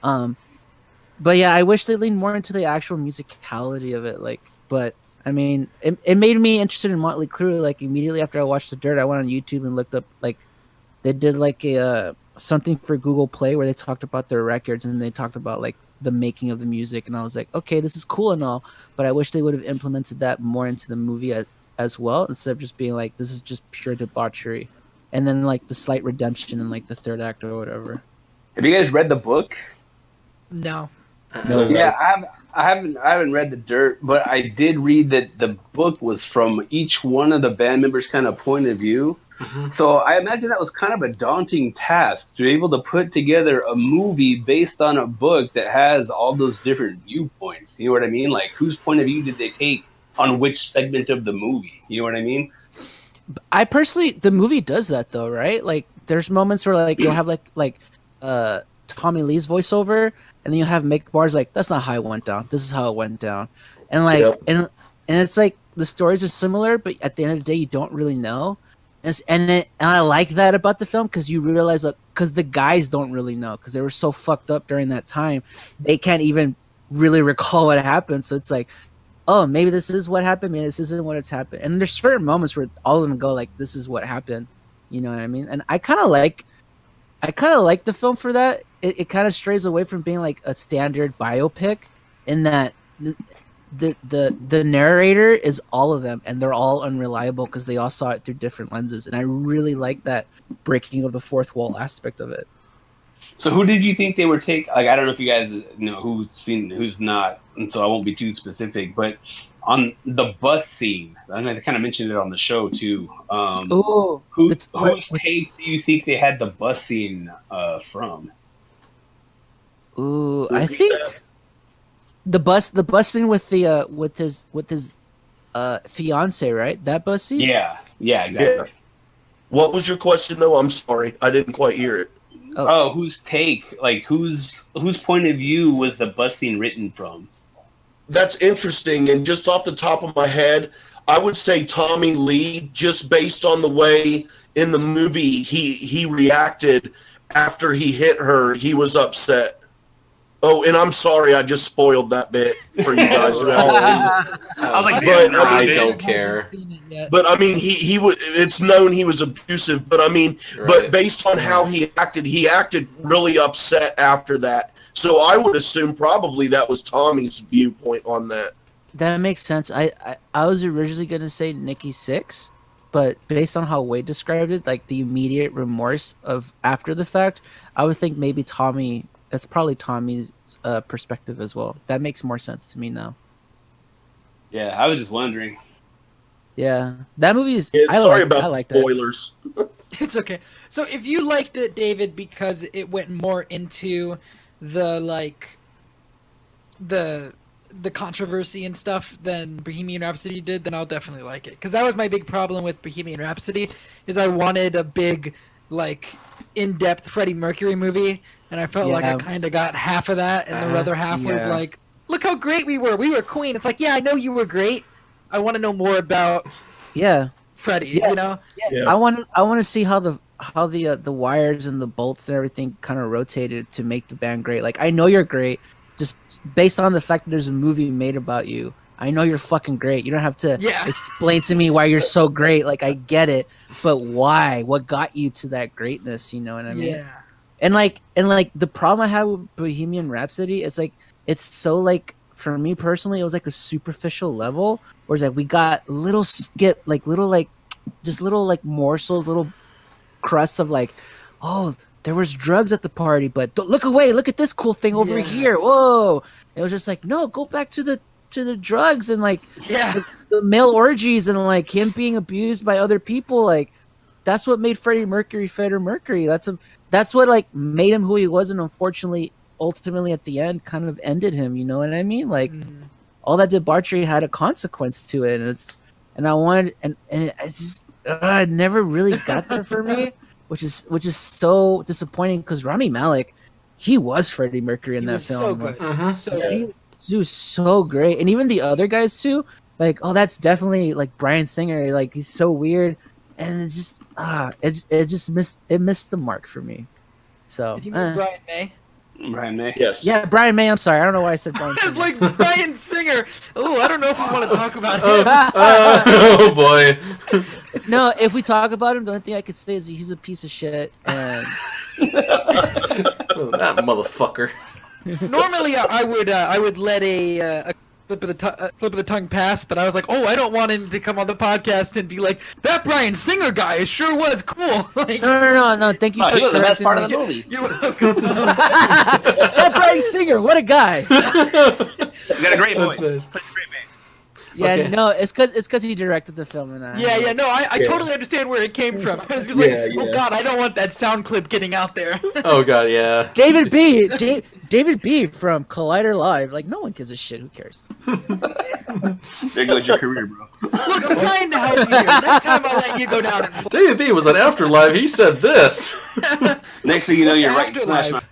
But yeah, I wish they leaned more into the actual musicality of it. Like, but I mean, it made me interested in Motley Crue. Like, immediately after I watched The Dirt, I went on YouTube and looked up like they did like a something for Google Play where they talked about their records and they talked about like the making of the music, and I was like, okay, this is cool and all, but I wish they would have implemented that more into the movie as well, instead of just being like, this is just pure debauchery, and then like the slight redemption in like the third act or whatever. Have you guys read the book? No. No. Yeah, I haven't read The Dirt, but I did read that the book was from each one of the band members' kind of point of view. Mm-hmm. So I imagine that was kind of a daunting task to be able to put together a movie based on a book that has all those different viewpoints. You know what I mean? Like, whose point of view did they take on which segment of the movie? You know what I mean? I personally, the movie does that though, right? Like, there's moments where like you'll have like Tommy Lee's voiceover, and then you have Mick Barr's like, that's not how it went down. This is how it went down, and like and it's like the stories are similar, but at the end of the day, you don't really know. And I like that about the film, because you realize, like, because the guys don't really know, because they were so fucked up during that time, they can't even really recall what happened. So it's like, oh, maybe this is what happened, maybe this isn't what it's happened. And there's certain moments where all of them go like, this is what happened. You know what I mean? And I kind of like the film for that. It kind of strays away from being like a standard biopic, in that the narrator is all of them, and they're all unreliable because they all saw it through different lenses. And I really like that breaking of the fourth wall aspect of it. So who did you think they were take? Like, I don't know if you guys know who's seen, who's not, and so I won't be too specific. But on the bus scene, and I kind of mentioned it on the show too. Whose take do you think they had the bus scene from? Ooh, I think the bus scene with his fiance, right? That bus scene. Yeah, exactly. Yeah. What was your question though? I'm sorry, I didn't quite hear it. Oh, whose take? Like, whose point of view was the bus scene written from? That's interesting, and just off the top of my head, I would say Tommy Lee, just based on the way in the movie he reacted after he hit her. He was upset. Oh, and I'm sorry, I just spoiled that bit for you guys who haven't seen it. I was like, But, I don't care. But I mean, he was. It's known he was abusive. But I mean, but based on how he acted really upset after that. So I would assume probably that was Tommy's viewpoint on that. That makes sense. I was originally gonna say Nikki Sixx, but based on how Wade described it, like the immediate remorse of after the fact, I would think maybe Tommy. That's probably Tommy's perspective as well. That makes more sense to me now. Yeah, I was just wondering. Yeah, that movie is. Yeah, sorry about I like spoilers. It's okay. So if you liked it, David, because it went more into the the controversy and stuff than Bohemian Rhapsody did, then I'll definitely like it. Because that was my big problem with Bohemian Rhapsody, is I wanted a big like in-depth Freddie Mercury movie, and I felt like I kind of got half of that, and the other half was like, look how great we were. We were Queen. It's like, yeah, I know you were great. I want to know more about Freddie. You know, I want to see how the wires and the bolts and everything kind of rotated to make the band great. Like, I know you're great, just based on the fact that there's a movie made about you. I know you're fucking great. You don't have to explain to me why you're so great. Like, I get it, but why? What got you to that greatness? You know what I mean? Yeah. And like the problem I have with Bohemian Rhapsody is like, it's so like, for me personally, it was like a superficial level, where it's like we got little morsels, little crusts of like, oh, there was drugs at the party, but look away, look at this cool thing over here. Whoa! It was just like, no, go back to the drugs and like the male orgies and like him being abused by other people. Like, that's what made Freddie Mercury Freddie Mercury. That's what like made him who he was, and unfortunately, ultimately at the end, kind of ended him. You know what I mean? Like, all that debauchery had a consequence to it, and I wanted, and it's just it never really got there for me, which is so disappointing, because Rami Malek, he was Freddie Mercury in that film. So good. He was so great, and even the other guys too. Like, oh, that's definitely like Bryan Singer. Like, he's so weird, and it's just it missed the mark for me. So did you mean Brian May? Brian May. Yes. Yeah, Brian May. I'm sorry, I don't know why I said Brian. It's like Bryan Singer. Oh, I don't know if we want to talk about him. Oh boy. No, if we talk about him, the only thing I could say is he's a piece of shit. And That motherfucker. Normally, I would let a flip of the tongue pass, but I was like, oh, I don't want him to come on the podcast and be like, that Bryan Singer guy sure was cool. Like, no. Thank you for he was the best part of the me. movie. You're welcome. That Bryan Singer, what a guy! You got a great voice. Nice. Plays a great bass. Yeah, Okay. no, it's because he directed the film, and I totally understand where it came from. I was just like, oh god, I don't want that sound clip getting out there. Oh god, yeah. David B from Collider Live. Like, no one gives a shit. Who cares? There goes your career, bro. Look, I'm trying to help you here. Next time I'll let you go down and David B was on Afterlife. He said this. Next thing you know, you're right. Afterlife?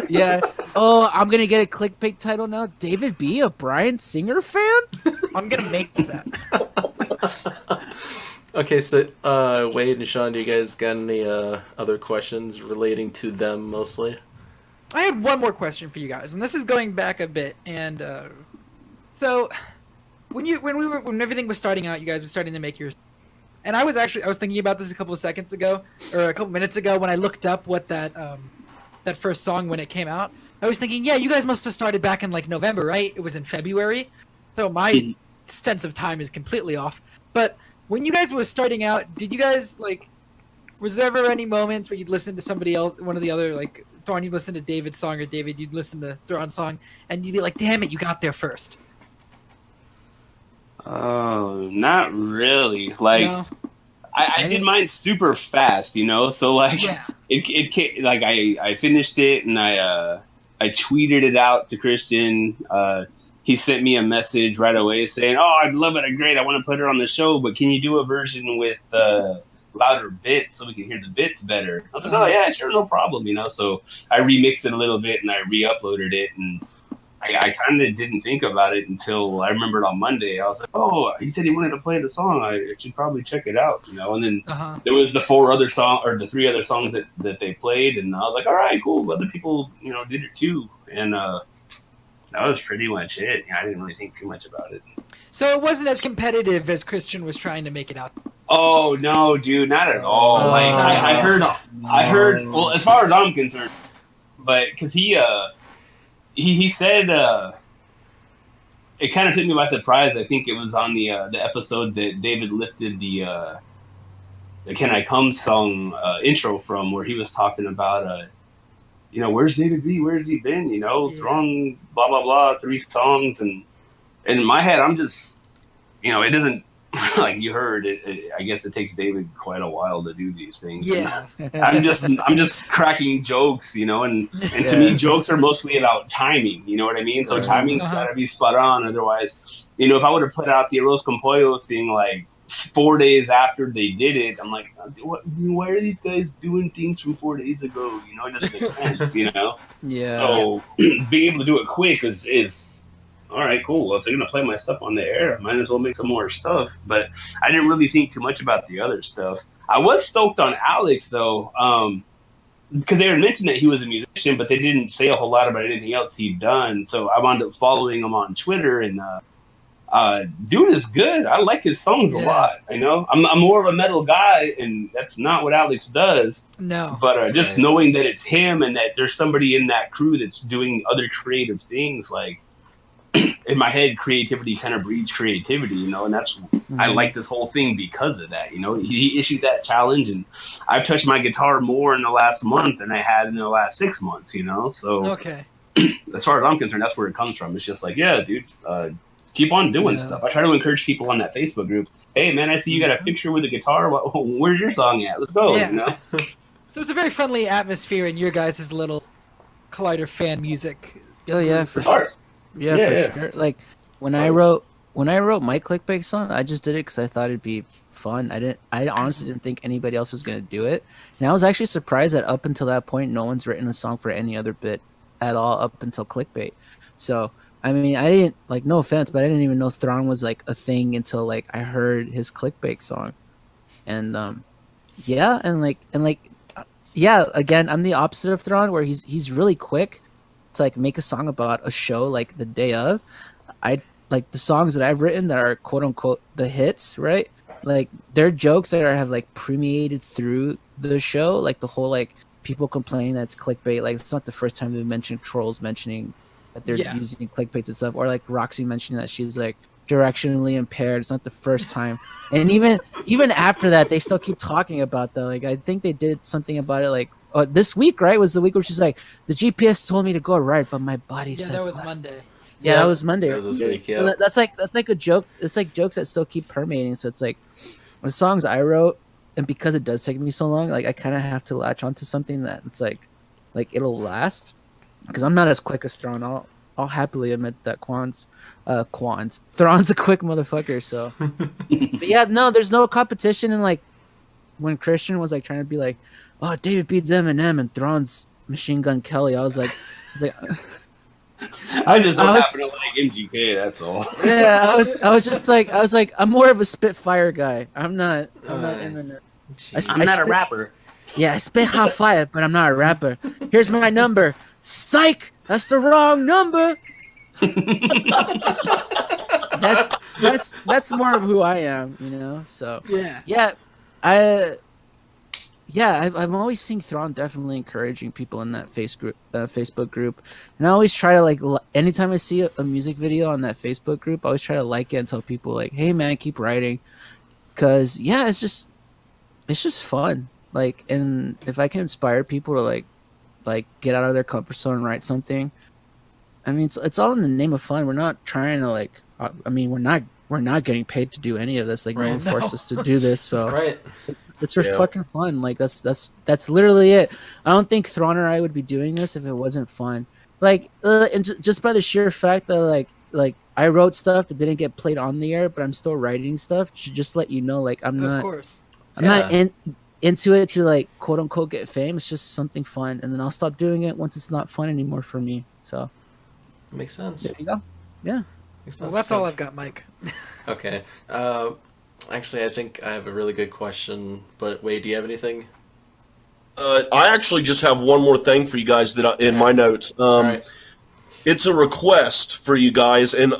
Yeah. Oh, I'm gonna get a clickbait title now. David B, a Bryan Singer fan? I'm gonna make that. Okay, so Wade and Sean, do you guys got any other questions relating to them mostly? I had one more question for you guys, and this is going back a bit. And so, when everything was starting out, you guys were starting to make yours. And I was thinking about this a couple minutes ago when I looked up what that first song when it came out. I was thinking, yeah, you guys must have started back in like November, right? It was in February, so my sense of time is completely off. But when you guys were starting out, did you guys like? Was there ever any moments where you'd listen to somebody else, one of the other, like Thrawn, you'd listen to David's song, or David, you'd listen to Thrawn's song, and you'd be like, damn it, you got there first? Oh, not really. Like, No? I did mine super fast, you know. So like, Yeah. it came, like I finished it and I tweeted it out to Christian. He sent me a message right away saying, "Oh, I love it, great. I want to put it on the show, but can you do a version with louder bits so we can hear the bits better?" I was like, "Oh yeah, sure, no problem," you know. So I remixed it a little bit and I re-uploaded it, and I kind of didn't think about it until I remembered on Monday. I was like, "Oh, he said he wanted to play the song. I should probably check it out," you know. And then there was the the 3 other songs that they played, and I was like, "All right, cool. Other people, you know, did it too." And that was pretty much it. I didn't really think too much about it. So it wasn't as competitive as Christian was trying to make it out. Oh no, dude, not at all. Like I heard. Well, as far as I'm concerned, but because he said it kind of took me by surprise. I think it was on the episode that David lifted the "Can I Come" song intro from, where he was talking about you know, where's David B? Where's he been? You know, Thrawn, blah blah blah, 3 songs, and in my head, I'm just, you know, it doesn't, like you heard it. I guess it takes David quite a while to do these things. Yeah. I'm just cracking jokes, you know, and to me, jokes are mostly about timing. You know what I mean? So timing's gotta be spot on. Otherwise, you know, if I would have put out the Arroz con Pollo thing like 4 days after they did it, I'm like, why are these guys doing things from 4 days ago? You know, it doesn't make sense, you know? Yeah. So being able to do it quick is all right, cool. Well, if they're going to play my stuff on the air, I might as well make some more stuff. But I didn't really think too much about the other stuff. I was stoked on Alex, though, because they had mentioned that he was a musician, but they didn't say a whole lot about anything else he'd done. So I wound up following him on Twitter, and dude is good. I like his songs a lot. You know, I'm more of a metal guy, and that's not what Alex does. No. But just knowing that it's him and that there's somebody in that crew that's doing other creative things, like in my head, creativity kind of breeds creativity, you know, and that's I like this whole thing because of that. You know, he issued that challenge, and I've touched my guitar more in the last month than I had in the last 6 months. You know, so okay. As far as I'm concerned, that's where it comes from. It's just like, yeah, dude. Keep on doing stuff. I try to encourage people on that Facebook group. Hey, man, I see you got a picture with a guitar. Where's your song at? Let's go. You know? So it's a very friendly atmosphere in your guys' little Collider fan music. Oh yeah, for sure. Yeah, for sure. Like when I wrote my Clickbait song, I just did it because I thought it'd be fun. I honestly didn't think anybody else was gonna do it, and I was actually surprised that up until that point, no one's written a song for any other bit at all up until Clickbait. So. I mean, I didn't, like, no offense, but I didn't even know Thrawn was, like, a thing until, like, I heard his Clickbait song. And, again, I'm the opposite of Thrawn, where he's really quick to, like, make a song about a show, like, the day of. Like, the songs that I've written that are, quote-unquote, the hits, right? Like, they're jokes that have, like, permeated through the show. Like, the whole, like, people complaining that's clickbait. Like, it's not the first time they've mentioned trolls mentioning that they're using clickbaits and stuff, or like Roxy mentioning that she's like directionally impaired. It's not the first time, and even after that, they still keep talking about that. Like I think they did something about it like this week, right? Was the week where she's like, the GPS told me to go right, but my body said that was left. Monday. Yeah, that was Monday. That was this week. Yeah, that's like a joke. It's like jokes that still keep permeating. So it's like the songs I wrote, and because it does take me so long, like I kind of have to latch onto something that it's like it'll last. Because I'm not as quick as Thrawn. I'll happily admit that Thrawn's a quick motherfucker. So, but yeah, no, there's no competition. And like when Christian was like trying to be like, oh, David beats Eminem and Thrawn's Machine Gun Kelly, I was like, I just don't happen to like MGK. That's all. Yeah, I was like, I'm more of a Spitfire guy. I'm not Eminem. I'm not a rapper. Yeah, I spit hot fire, but I'm not a rapper. Here's my number. Psych! That's the wrong number. that's more of who I am, you know. So I'm always seeing Thrawn definitely encouraging people in that Facebook group, and I always try to like anytime I see a music video on that Facebook group, I always try to like it and tell people like, hey man, keep writing, because it's just fun. Like, and if I can inspire people to like get out of their comfort zone and write something, I mean, it's all in the name of fun. We're not trying to like, I mean, we're not getting paid to do any of this. Like, no one forced us to do this. So it's for fucking fun. Like that's literally it. I don't think Thrawn or I would be doing this if it wasn't fun. Like, and just by the sheer fact that like I wrote stuff that didn't get played on the air, but I'm still writing stuff. Should just let you know, like I'm not into it to like quote unquote get fame. It's just something fun, and then I'll stop doing it once it's not fun anymore for me. So makes sense. There you go. Yeah. Well, that's all I've got, Mike. Okay. Actually, I think I have a really good question. But Wade, do you have anything? I actually just have one more thing for you guys in my notes. It's a request for you guys, and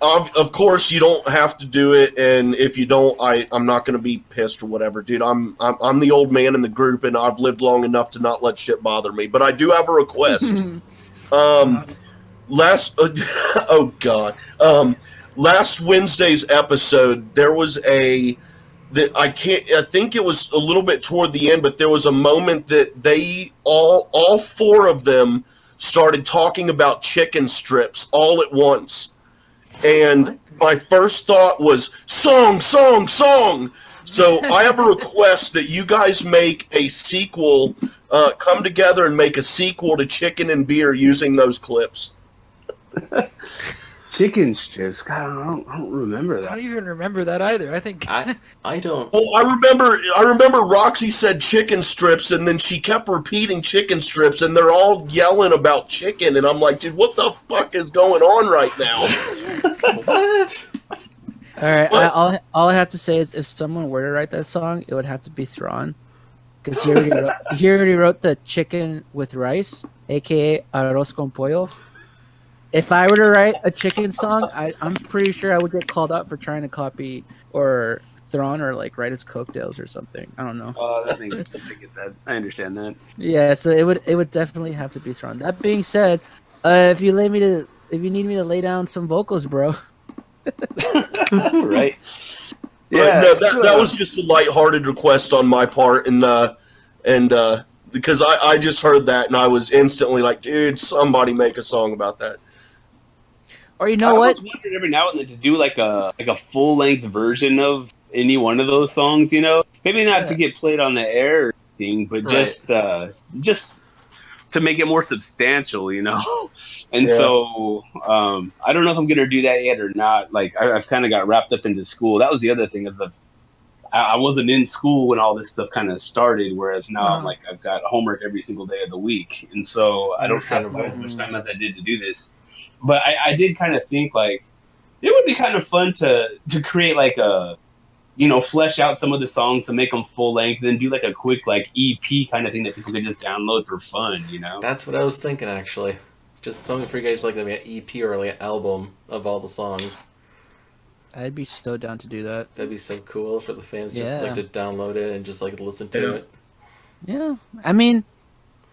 of course you don't have to do it. And if you don't, I'm not going to be pissed or whatever, dude. I'm the old man in the group, and I've lived long enough to not let shit bother me. But I do have a request. Last Wednesday's episode, there was I think it was a little bit toward the end, but there was a moment that they all four of them started talking about chicken strips all at once. And my first thought was, song! So I have a request that you guys make a sequel, come together and make a sequel to Chicken and Beer using those clips. Chicken strips. God, I don't remember I that. don't even remember that either. I think I don't. Well, I remember Roxy said chicken strips, and then she kept repeating chicken strips, and they're all yelling about chicken, and I'm like, dude, what the fuck is going on right now? What? All right, What? all I have to say is if someone were to write that song, it would have to be Thrawn, because he already wrote the chicken with rice, aka arroz con pollo. If I were to write a chicken song, I'm pretty sure I would get called out for trying to copy or Thrawn or like write his cocktails or something. I don't know. I get that. I understand that. Yeah, so it would definitely have to be Thrawn. That being said, if you need me to lay down some vocals, bro. Right. Yeah, no, that was just a lighthearted request on my part, and because I just heard that and I was instantly like, dude, somebody make a song about that. Or you I know what? always wondered every now and then to do like a full length version of any one of those songs. Maybe not to get played on the air or anything, but Right. just to make it more substantial. And so I don't know if I'm gonna do that yet or not. Like I've kind of got wrapped up into school. That was the other thing is I wasn't in school when all this stuff kind of started, whereas now I'm like I've got homework every single day of the week, and so I don't have as much time as I did to do this. But I did kind of think like it would be kind of fun to create like a flesh out some of the songs to make them full length, then do like a quick like EP kind of thing that people could just download for fun. That's what I was thinking, actually. Just something for you guys, like maybe an EP or like an album of all the songs. I'd be so down to do that. That'd be so cool for the fans just Yeah. like to download it and just like listen to it. Yeah, I mean,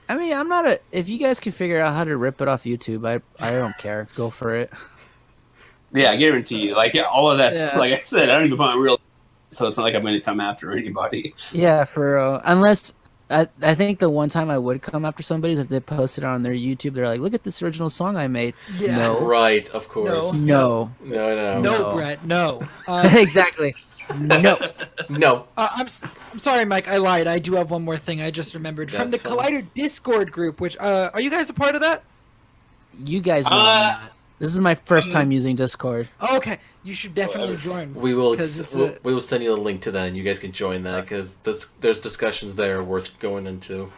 I'm not a. If you guys can figure out how to rip it off YouTube, I don't care. Go for it. Yeah, I guarantee you. Like all of that. Yeah. Like I said, I don't even put my real. So it's not like I'm going to come after anybody. Yeah, for unless I think the one time I would come after somebody is if they posted it on their YouTube. They're like, "Look at this original song I made." Yeah. No, Right, of course. no, No. no, Brett, no. exactly. No. No. I'm sorry, Mike. I lied. I do have one more thing. I just remembered from the That's fine. Collider Discord group. Which are you guys a part of that? You guys know I'm not. This is my first time using Discord. Oh, okay, you should definitely join. We will 'Cause it's we will send you the link to that, and you guys can join that because there's discussions there worth going into.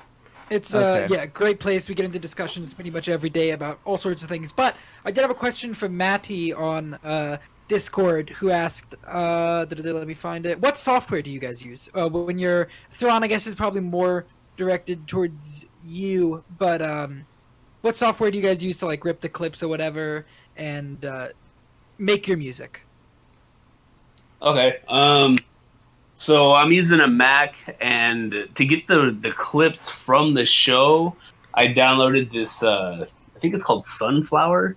It's Okay. great place. We get into discussions pretty much every day about all sorts of things. But I did have a question from Matty on Discord who asked, let me find it. What software do you guys use? When you're Thrawn, I guess is probably more directed towards you, but what software do you guys use to like rip the clips or whatever and make your music? Okay. So I'm using a Mac, and to get the clips from the show, I downloaded this. I think it's called Sunflower,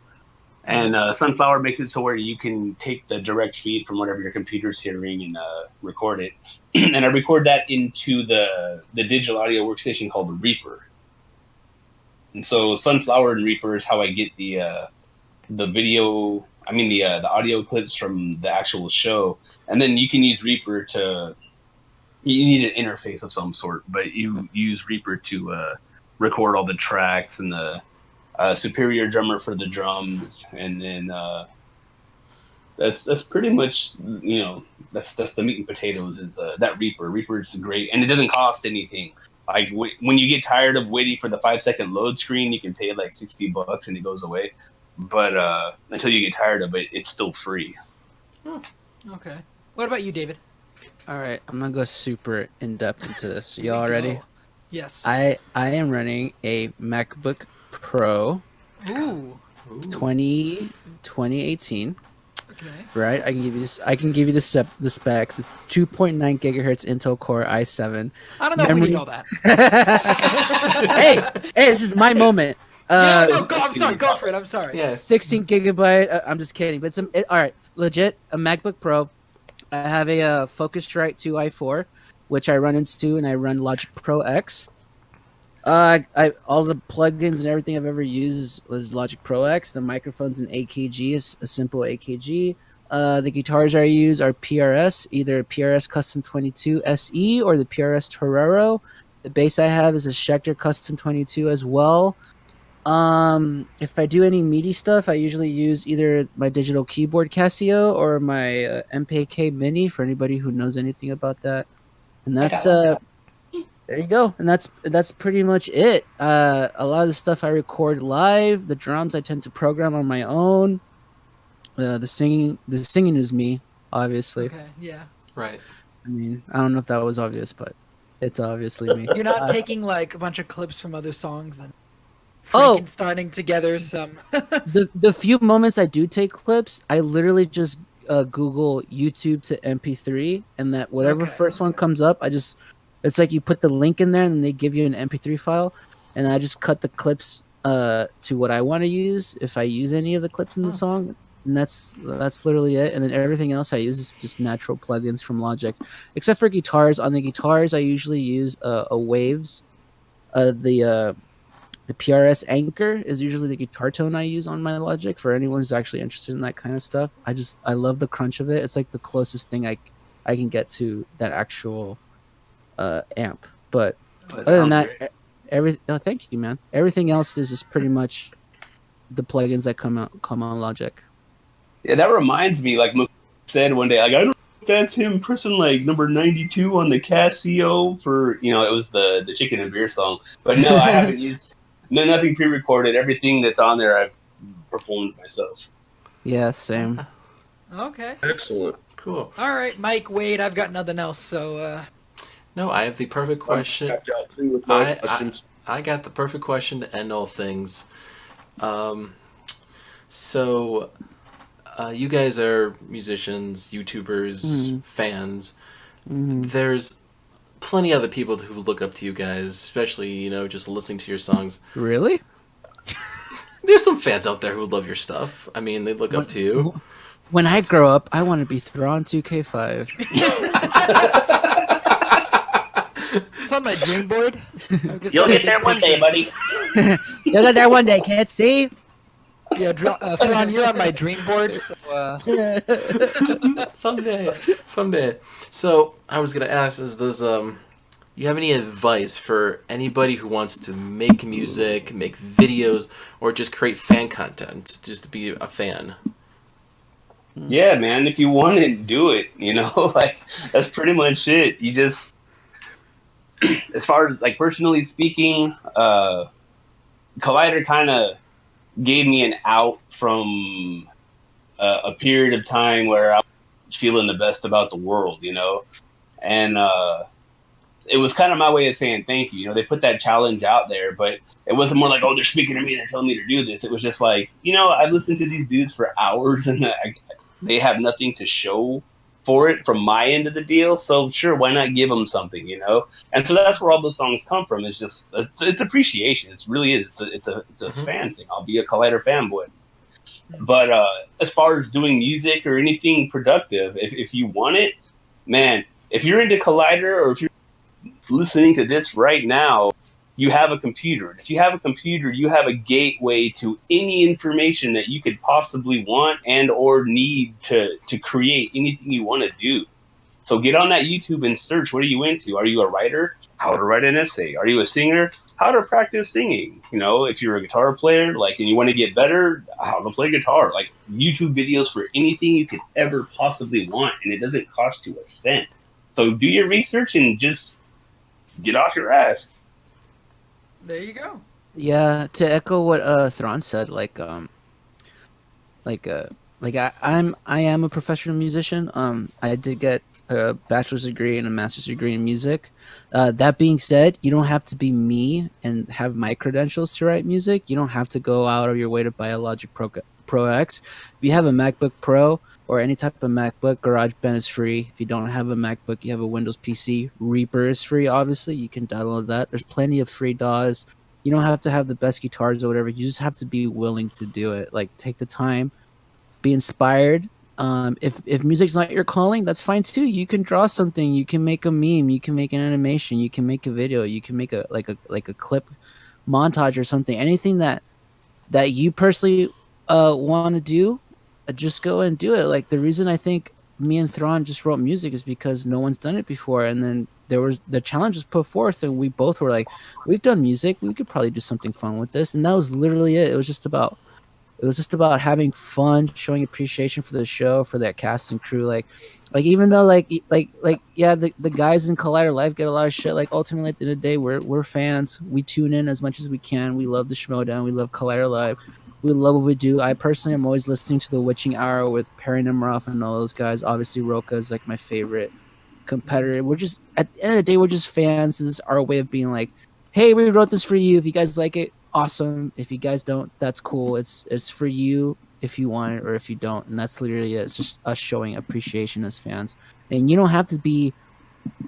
and Sunflower makes it so where you can take the direct feed from whatever your computer's hearing and record it. And I record that into the digital audio workstation called Reaper. And so Sunflower and Reaper is how I get the video. I mean the audio clips from the actual show. And then you can use Reaper to. You need an interface of some sort, but you use Reaper to record all the tracks and the superior drummer for the drums, and then that's pretty much that's the meat and potatoes is that Reaper. Reaper is great, and it doesn't cost anything. Like when you get tired of waiting for the 5-second load screen, you can pay like $60 and it goes away. But until you get tired of it, it's still free. Okay. What about you, David? All right, I'm gonna go super in depth into this. Y'all ready? Yes. I am running a MacBook Pro Ooh. 2018. Okay. Right, I can give you this. I can give you the specs. The 2.9 gigahertz Intel Core i7. I don't know if we need all that. hey, this is my moment. I'm sorry. Go for it. I'm sorry. Yeah. 16 gigabyte. I'm just kidding, but all right. Legit, a MacBook Pro. I have a Focusrite 2 i4, which I run into, and I run Logic Pro X. All the plugins and everything I've ever used is Logic Pro X. The microphone's an AKG, is a simple AKG. The guitars I use are PRS, either PRS Custom 22 SE or the PRS Torero. The bass I have is a Schecter Custom 22 as well. If I do any MIDI stuff, I usually use either my digital keyboard Casio or my MPK Mini for anybody who knows anything about that. And that's there you go. And that's pretty much it. A lot of the stuff I record live. The drums I tend to program on my own. The singing is me, obviously. Okay, yeah. Right. I mean, I don't know if that was obvious, but it's obviously me. You're not taking like a bunch of clips from other songs and Oh! Frankensteining together some. The few moments I do take clips, I literally just Google YouTube to MP3, and that whatever Okay. first one comes up, it's like you put the link in there, and they give you an MP3 file, and I just cut the clips to what I want to use if I use any of the clips in the song, and that's literally it. And then everything else I use is just natural plugins from Logic, except for guitars. On the guitars, I usually use a Waves, the PRS Anchor is usually the guitar tone I use on my Logic for anyone who's actually interested in that kind of stuff. I love the crunch of it. It's like the closest thing I can get to that actual amp. But other than that, thank you, man. Everything else is just pretty much the plugins that come on Logic. Yeah, that reminds me, like Mo said one day, like I don't know if that's him pressing like number 92 on the Casio for, it was the Chicken and Beer song. But no, I haven't used nothing pre-recorded. Everything that's on there I've performed myself. Yeah, same. Okay. Excellent. Cool. All right, Mike, Wade, I've got nothing else, so No, I have the perfect question. I'm tapped out too with my questions. I got the perfect question to end all things. So, you guys are musicians, YouTubers, fans. There's plenty other people who look up to you guys, especially, just listening to your songs. Really? There's some fans out there who love your stuff. I mean, they look up to you. When I grow up, I want to be THRAWN2K5. it's on my dream board. You'll get there one day, buddy. You'll get there one day, kids. See? Yeah, Thrawn, you're on my dream board. So, Someday. So I was gonna ask: does you have any advice for anybody who wants to make music, make videos, or just create fan content, just to be a fan? Yeah, man, if you want it, do it. Like that's pretty much it. You just, as far as like personally speaking, Collider kind of gave me an out from a period of time where I was feeling the best about the world, and it was kind of my way of saying thank you. They put that challenge out there, but it wasn't more like, oh, they're speaking to me, they're telling me to do this. It was just like, I've listened to these dudes for hours and they have nothing to show for it from my end of the deal. So sure, why not give them something, And so that's where all those songs come from. It's just, it's appreciation. It really is. It's a fan thing. I'll be a Collider fanboy. But as far as doing music or anything productive, if you want it, man, if you're into Collider or if you're listening to this right now, you have a computer. And if you have a computer, you have a gateway to any information that you could possibly want and or need to create anything you want to do. So get on that YouTube and search, what are you into? Are you a writer? How to write an essay. Are you a singer? How to practice singing. If you're a guitar player, and you want to get better, how to play guitar. Like YouTube videos for anything you could ever possibly want, and it doesn't cost you a cent. So do your research and just get off your ass. there you go. Yeah, to echo what Thrawn said, I am a professional musician. I did get a bachelor's degree and a master's degree in music. That being said, you don't have to be me and have my credentials to write music. You don't have to go out of your way to buy a Logic Pro X. If you have a MacBook Pro or any type of MacBook, GarageBand is free. If you don't have a MacBook, you have a Windows PC, Reaper is free, obviously. You can download that. There's plenty of free DAWs. You don't have to have the best guitars or whatever. You just have to be willing to do it. Take the time, be inspired. If music's not your calling, that's fine too. You can draw something. You can make a meme. You can make an animation. You can make a video. You can make a clip montage or something. Anything that you personally want to do, just go and do it. The reason I think me and Thrawn just wrote music is because no one's done it before, and then there was the challenge was put forth, and we both were like, we've done music, we could probably do something fun with this, and that was literally it. It was just about having fun, showing appreciation for the show, for that cast and crew. Like even though yeah, the guys in Collider Live get a lot of shit. Like ultimately at the end of the day, we're fans. We tune in as much as we can. We love the Schmodown. We love Collider Live. We love what we do. I personally am always listening to the Witching Hour with Perry Nemiroff and all those guys. Obviously, Roka is like my favorite competitor. We're just at the end of the day, we're just fans. This is our way of being like, hey, we wrote this for you. If you guys like it, awesome. If you guys don't, that's cool. It's for you if you want it or if you don't. And that's literally it. It's just us showing appreciation as fans. And you don't have to be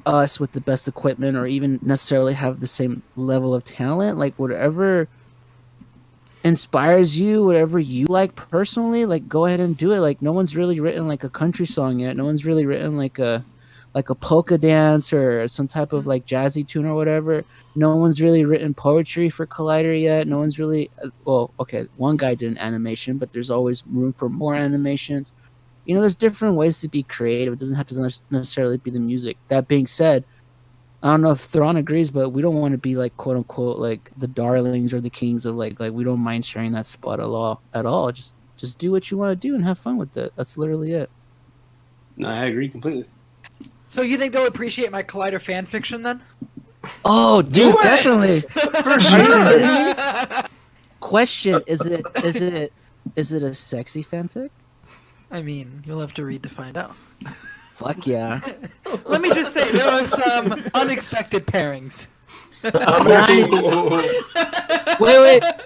us with the best equipment or even necessarily have the same level of talent. Like whatever inspires you, whatever you like personally, like go ahead and do it. Like no one's really written like a country song yet. No one's really written like a polka dance or some type of like jazzy tune or whatever. No one's really written poetry for Collider yet. No one's really, well, okay, one guy did an animation, but there's always room for more animations. You know, there's different ways to be creative. It doesn't have to necessarily be the music. That being said, I don't know if Thrawn agrees, but we don't want to be like quote unquote like the darlings or the kings of like we don't mind sharing that spot at all. Just do what you want to do and have fun with it. That's literally it. No, I agree completely. So you think they'll appreciate my Collider fan fiction then? Oh, dude, definitely. For sure. Question: Is it a sexy fanfic? I mean, you'll have to read to find out. Fuck yeah! Let me just say there are some unexpected pairings.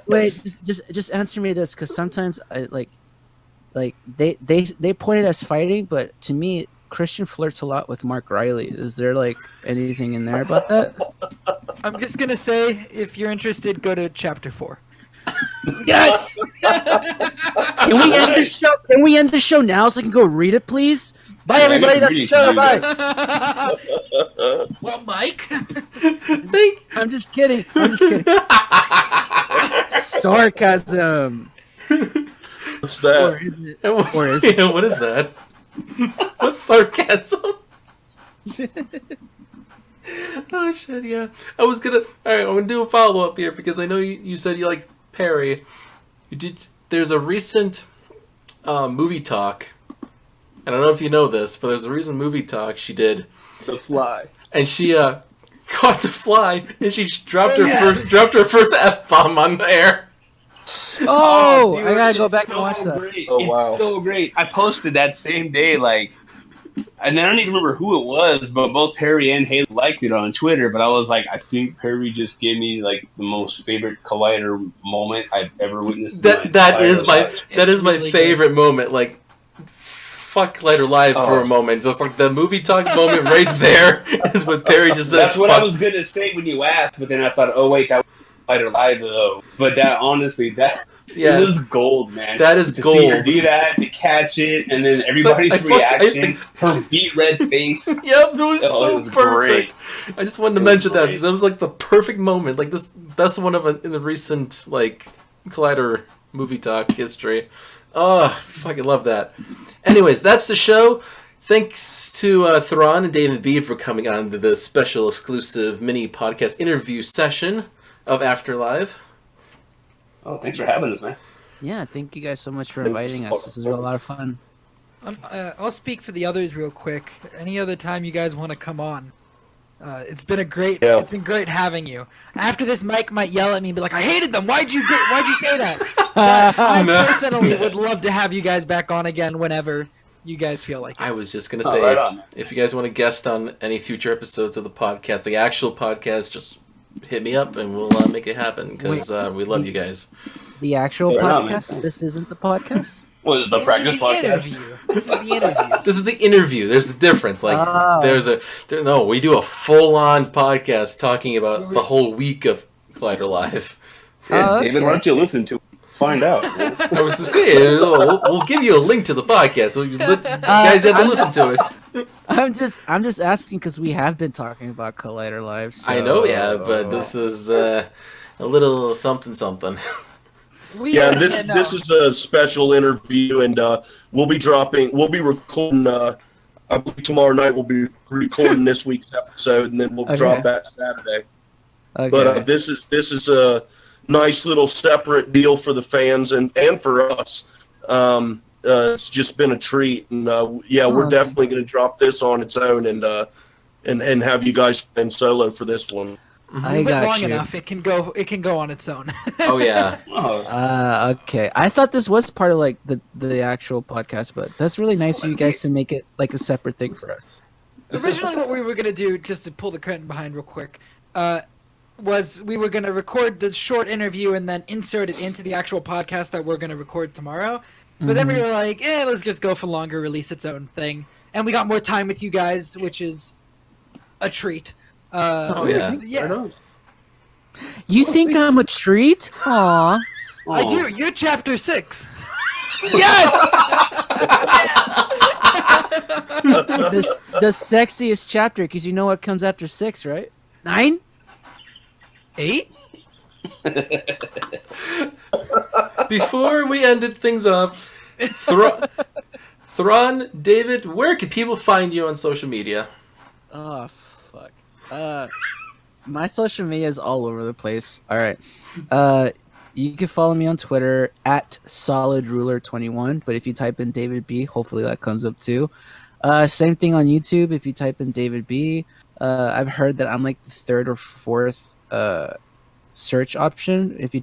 Wait! Just answer me this, because sometimes I like they pointed us fighting, but to me, Christian flirts a lot with Mark Riley. Is there like anything in there about that? I'm just gonna say, if you're interested, go to chapter 4. Yes. Can we end the show? Can we end the show now so I can go read it, please? Bye, everybody. That's the show. Bye. Well, Mike. Thanks. I'm just kidding. Sarcasm. What's that? Or is it? What is that? What's sarcasm? Oh shit! Yeah, I was gonna. All right, I'm gonna do a follow up here because I know you said you like Perry. You did. There's a recent movie talk. I don't know if you know this, but there's a recent movie talk she did. The Fly. And she caught the fly and she dropped her first F-bomb on the air. Oh, dude, I gotta go back so and watch that. great. Oh, It's wow. so great. I posted that same day, like, and then I don't even remember who it was, but both Perry and Haley liked it on Twitter. But I was like, I think Perry just gave me like the most favorite Collider moment I've ever witnessed. That is my really favorite moment. Like, fuck Collider Live for a moment. Just like the movie talk moment right there is what Perry just says. That's what I was gonna say when you asked, but then I thought, oh wait, that was Collider Live though. But that honestly, it was gold, man. That is to gold. See her do that, to catch it, and then everybody's reaction, her beat red face. Yep, it was it was perfect. great. I just wanted to mention that because that was like the perfect moment. Like that's one of in the recent like Collider movie talk history. Oh, fucking love that. Anyways, that's the show. Thanks to Thrawn and David B for coming on to this special exclusive mini podcast interview session of Afterlive. Oh, thanks for having us, man. Yeah, thank you guys so much for inviting us. This was a lot of fun. I'll speak for the others real quick. Any other time you guys want to come on, it's been it's been great having you. After this, Mike might yell at me and be like, "I hated them. Why'd you say that?" But I personally would love to have you guys back on again whenever you guys feel like it. I was just gonna say, right on. if you guys want to guest on any future episodes of the podcast, the actual podcast, just hit me up and we'll make it happen because we love you guys. The actual Yeah, podcast? man. This isn't the podcast? What is the practice podcast? This is the interview. This is the interview. There's a difference. Like Oh. we do a full-on podcast talking about the whole week of Collider Live. Yeah, Oh, David, okay. why don't you listen to it? Find out. I was to say, we'll give you a link to the podcast, so you guys have to listen to it. I'm just asking because we have been talking about Collider Live. So... I know, yeah, but this is a little something. Yeah, this is a special interview, and we'll be recording I believe tomorrow night we'll be recording this week's episode, and then we'll drop that Saturday. Okay. But this is a nice little separate deal for the fans and for us. It's just been a treat, and we're definitely going to drop this on its own and have you guys play solo for this one. I got long you. enough. It can go on its own. Oh yeah. Okay. I thought this was part of like the actual podcast, but that's really nice of you guys to make it like a separate thing for us. Originally, what we were gonna do, just to pull the curtain behind real quick, was we were gonna record the short interview and then insert it into the actual podcast that we're gonna record tomorrow. But then we were like, let's just go for longer, release its own thing, and we got more time with you guys, which is a treat. Yeah. You think I'm a treat? Aw. I do. You're chapter 6. Yes! the sexiest chapter, because you know what comes after 6, right? 9? 8? Before we ended things off, Thrawn, David, where can people find you on social media? Oh, fuck. My social media is all over the place. All right. You can follow me on Twitter at solidruler21, but if you type in David B, hopefully that comes up too. Same thing on YouTube. If you type in David B, I've heard that I'm like the 3rd or 4th search option if you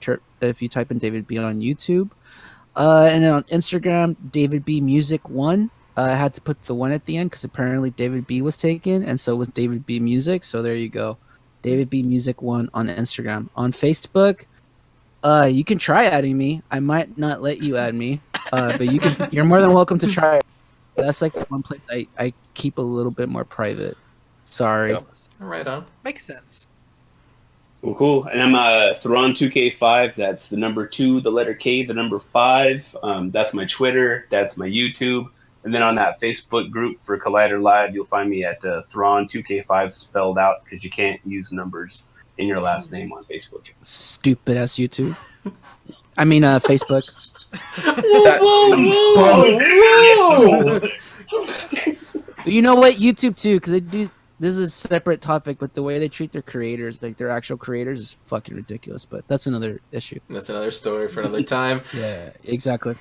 type in David B on YouTube. And then on Instagram, David B Music 1. I had to put the 1 at the end because apparently David B was taken, and so was David B Music. So there you go, David B Music 1 on Instagram. On Facebook, you can try adding me. I might not let you add me, but you're more than welcome to try. That's like one place I keep a little bit more private. Sorry. Yep. Right on. Makes sense. Well, cool. And I'm THRAWN2K5. That's the number 2, the letter K, the number 5. That's my Twitter. That's my YouTube. And then on that Facebook group for Collider Live, you'll find me at THRAWN2K5 spelled out because you can't use numbers in your last name on Facebook. Stupid ass YouTube. I mean, Facebook. Whoa! You know what? YouTube too, because they do. This is a separate topic, but the way they treat their creators, like their actual creators, is fucking ridiculous. But that's another issue. That's another story for another time. Yeah, exactly.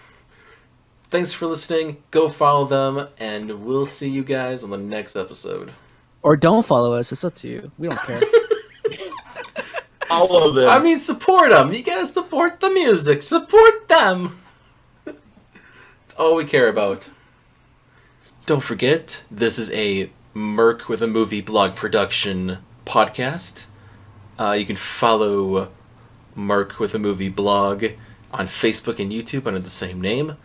Thanks for listening. Go follow them, and we'll see you guys on the next episode. Or don't follow us. It's up to you. We don't care. Follow them. I mean, support them. You gotta support the music. Support them. It's all we care about. Don't forget, this is a Merc with a Movie blog production podcast. You can follow Merc with a Movie blog on Facebook and YouTube under the same name.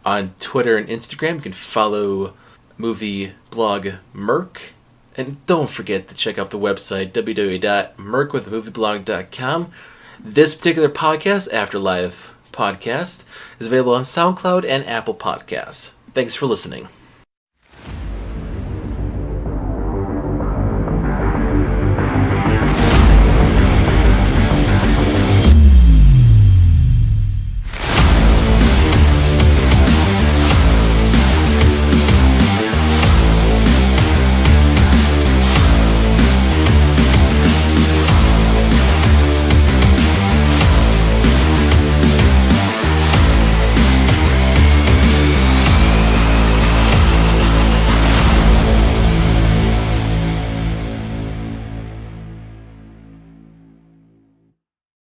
On Twitter and Instagram, you can follow movie blog Merc. And don't forget to check out the website, www.mercwithamovieblog.com. This particular podcast, Afterlife Podcast, is available on SoundCloud and Apple Podcasts. Thanks for listening.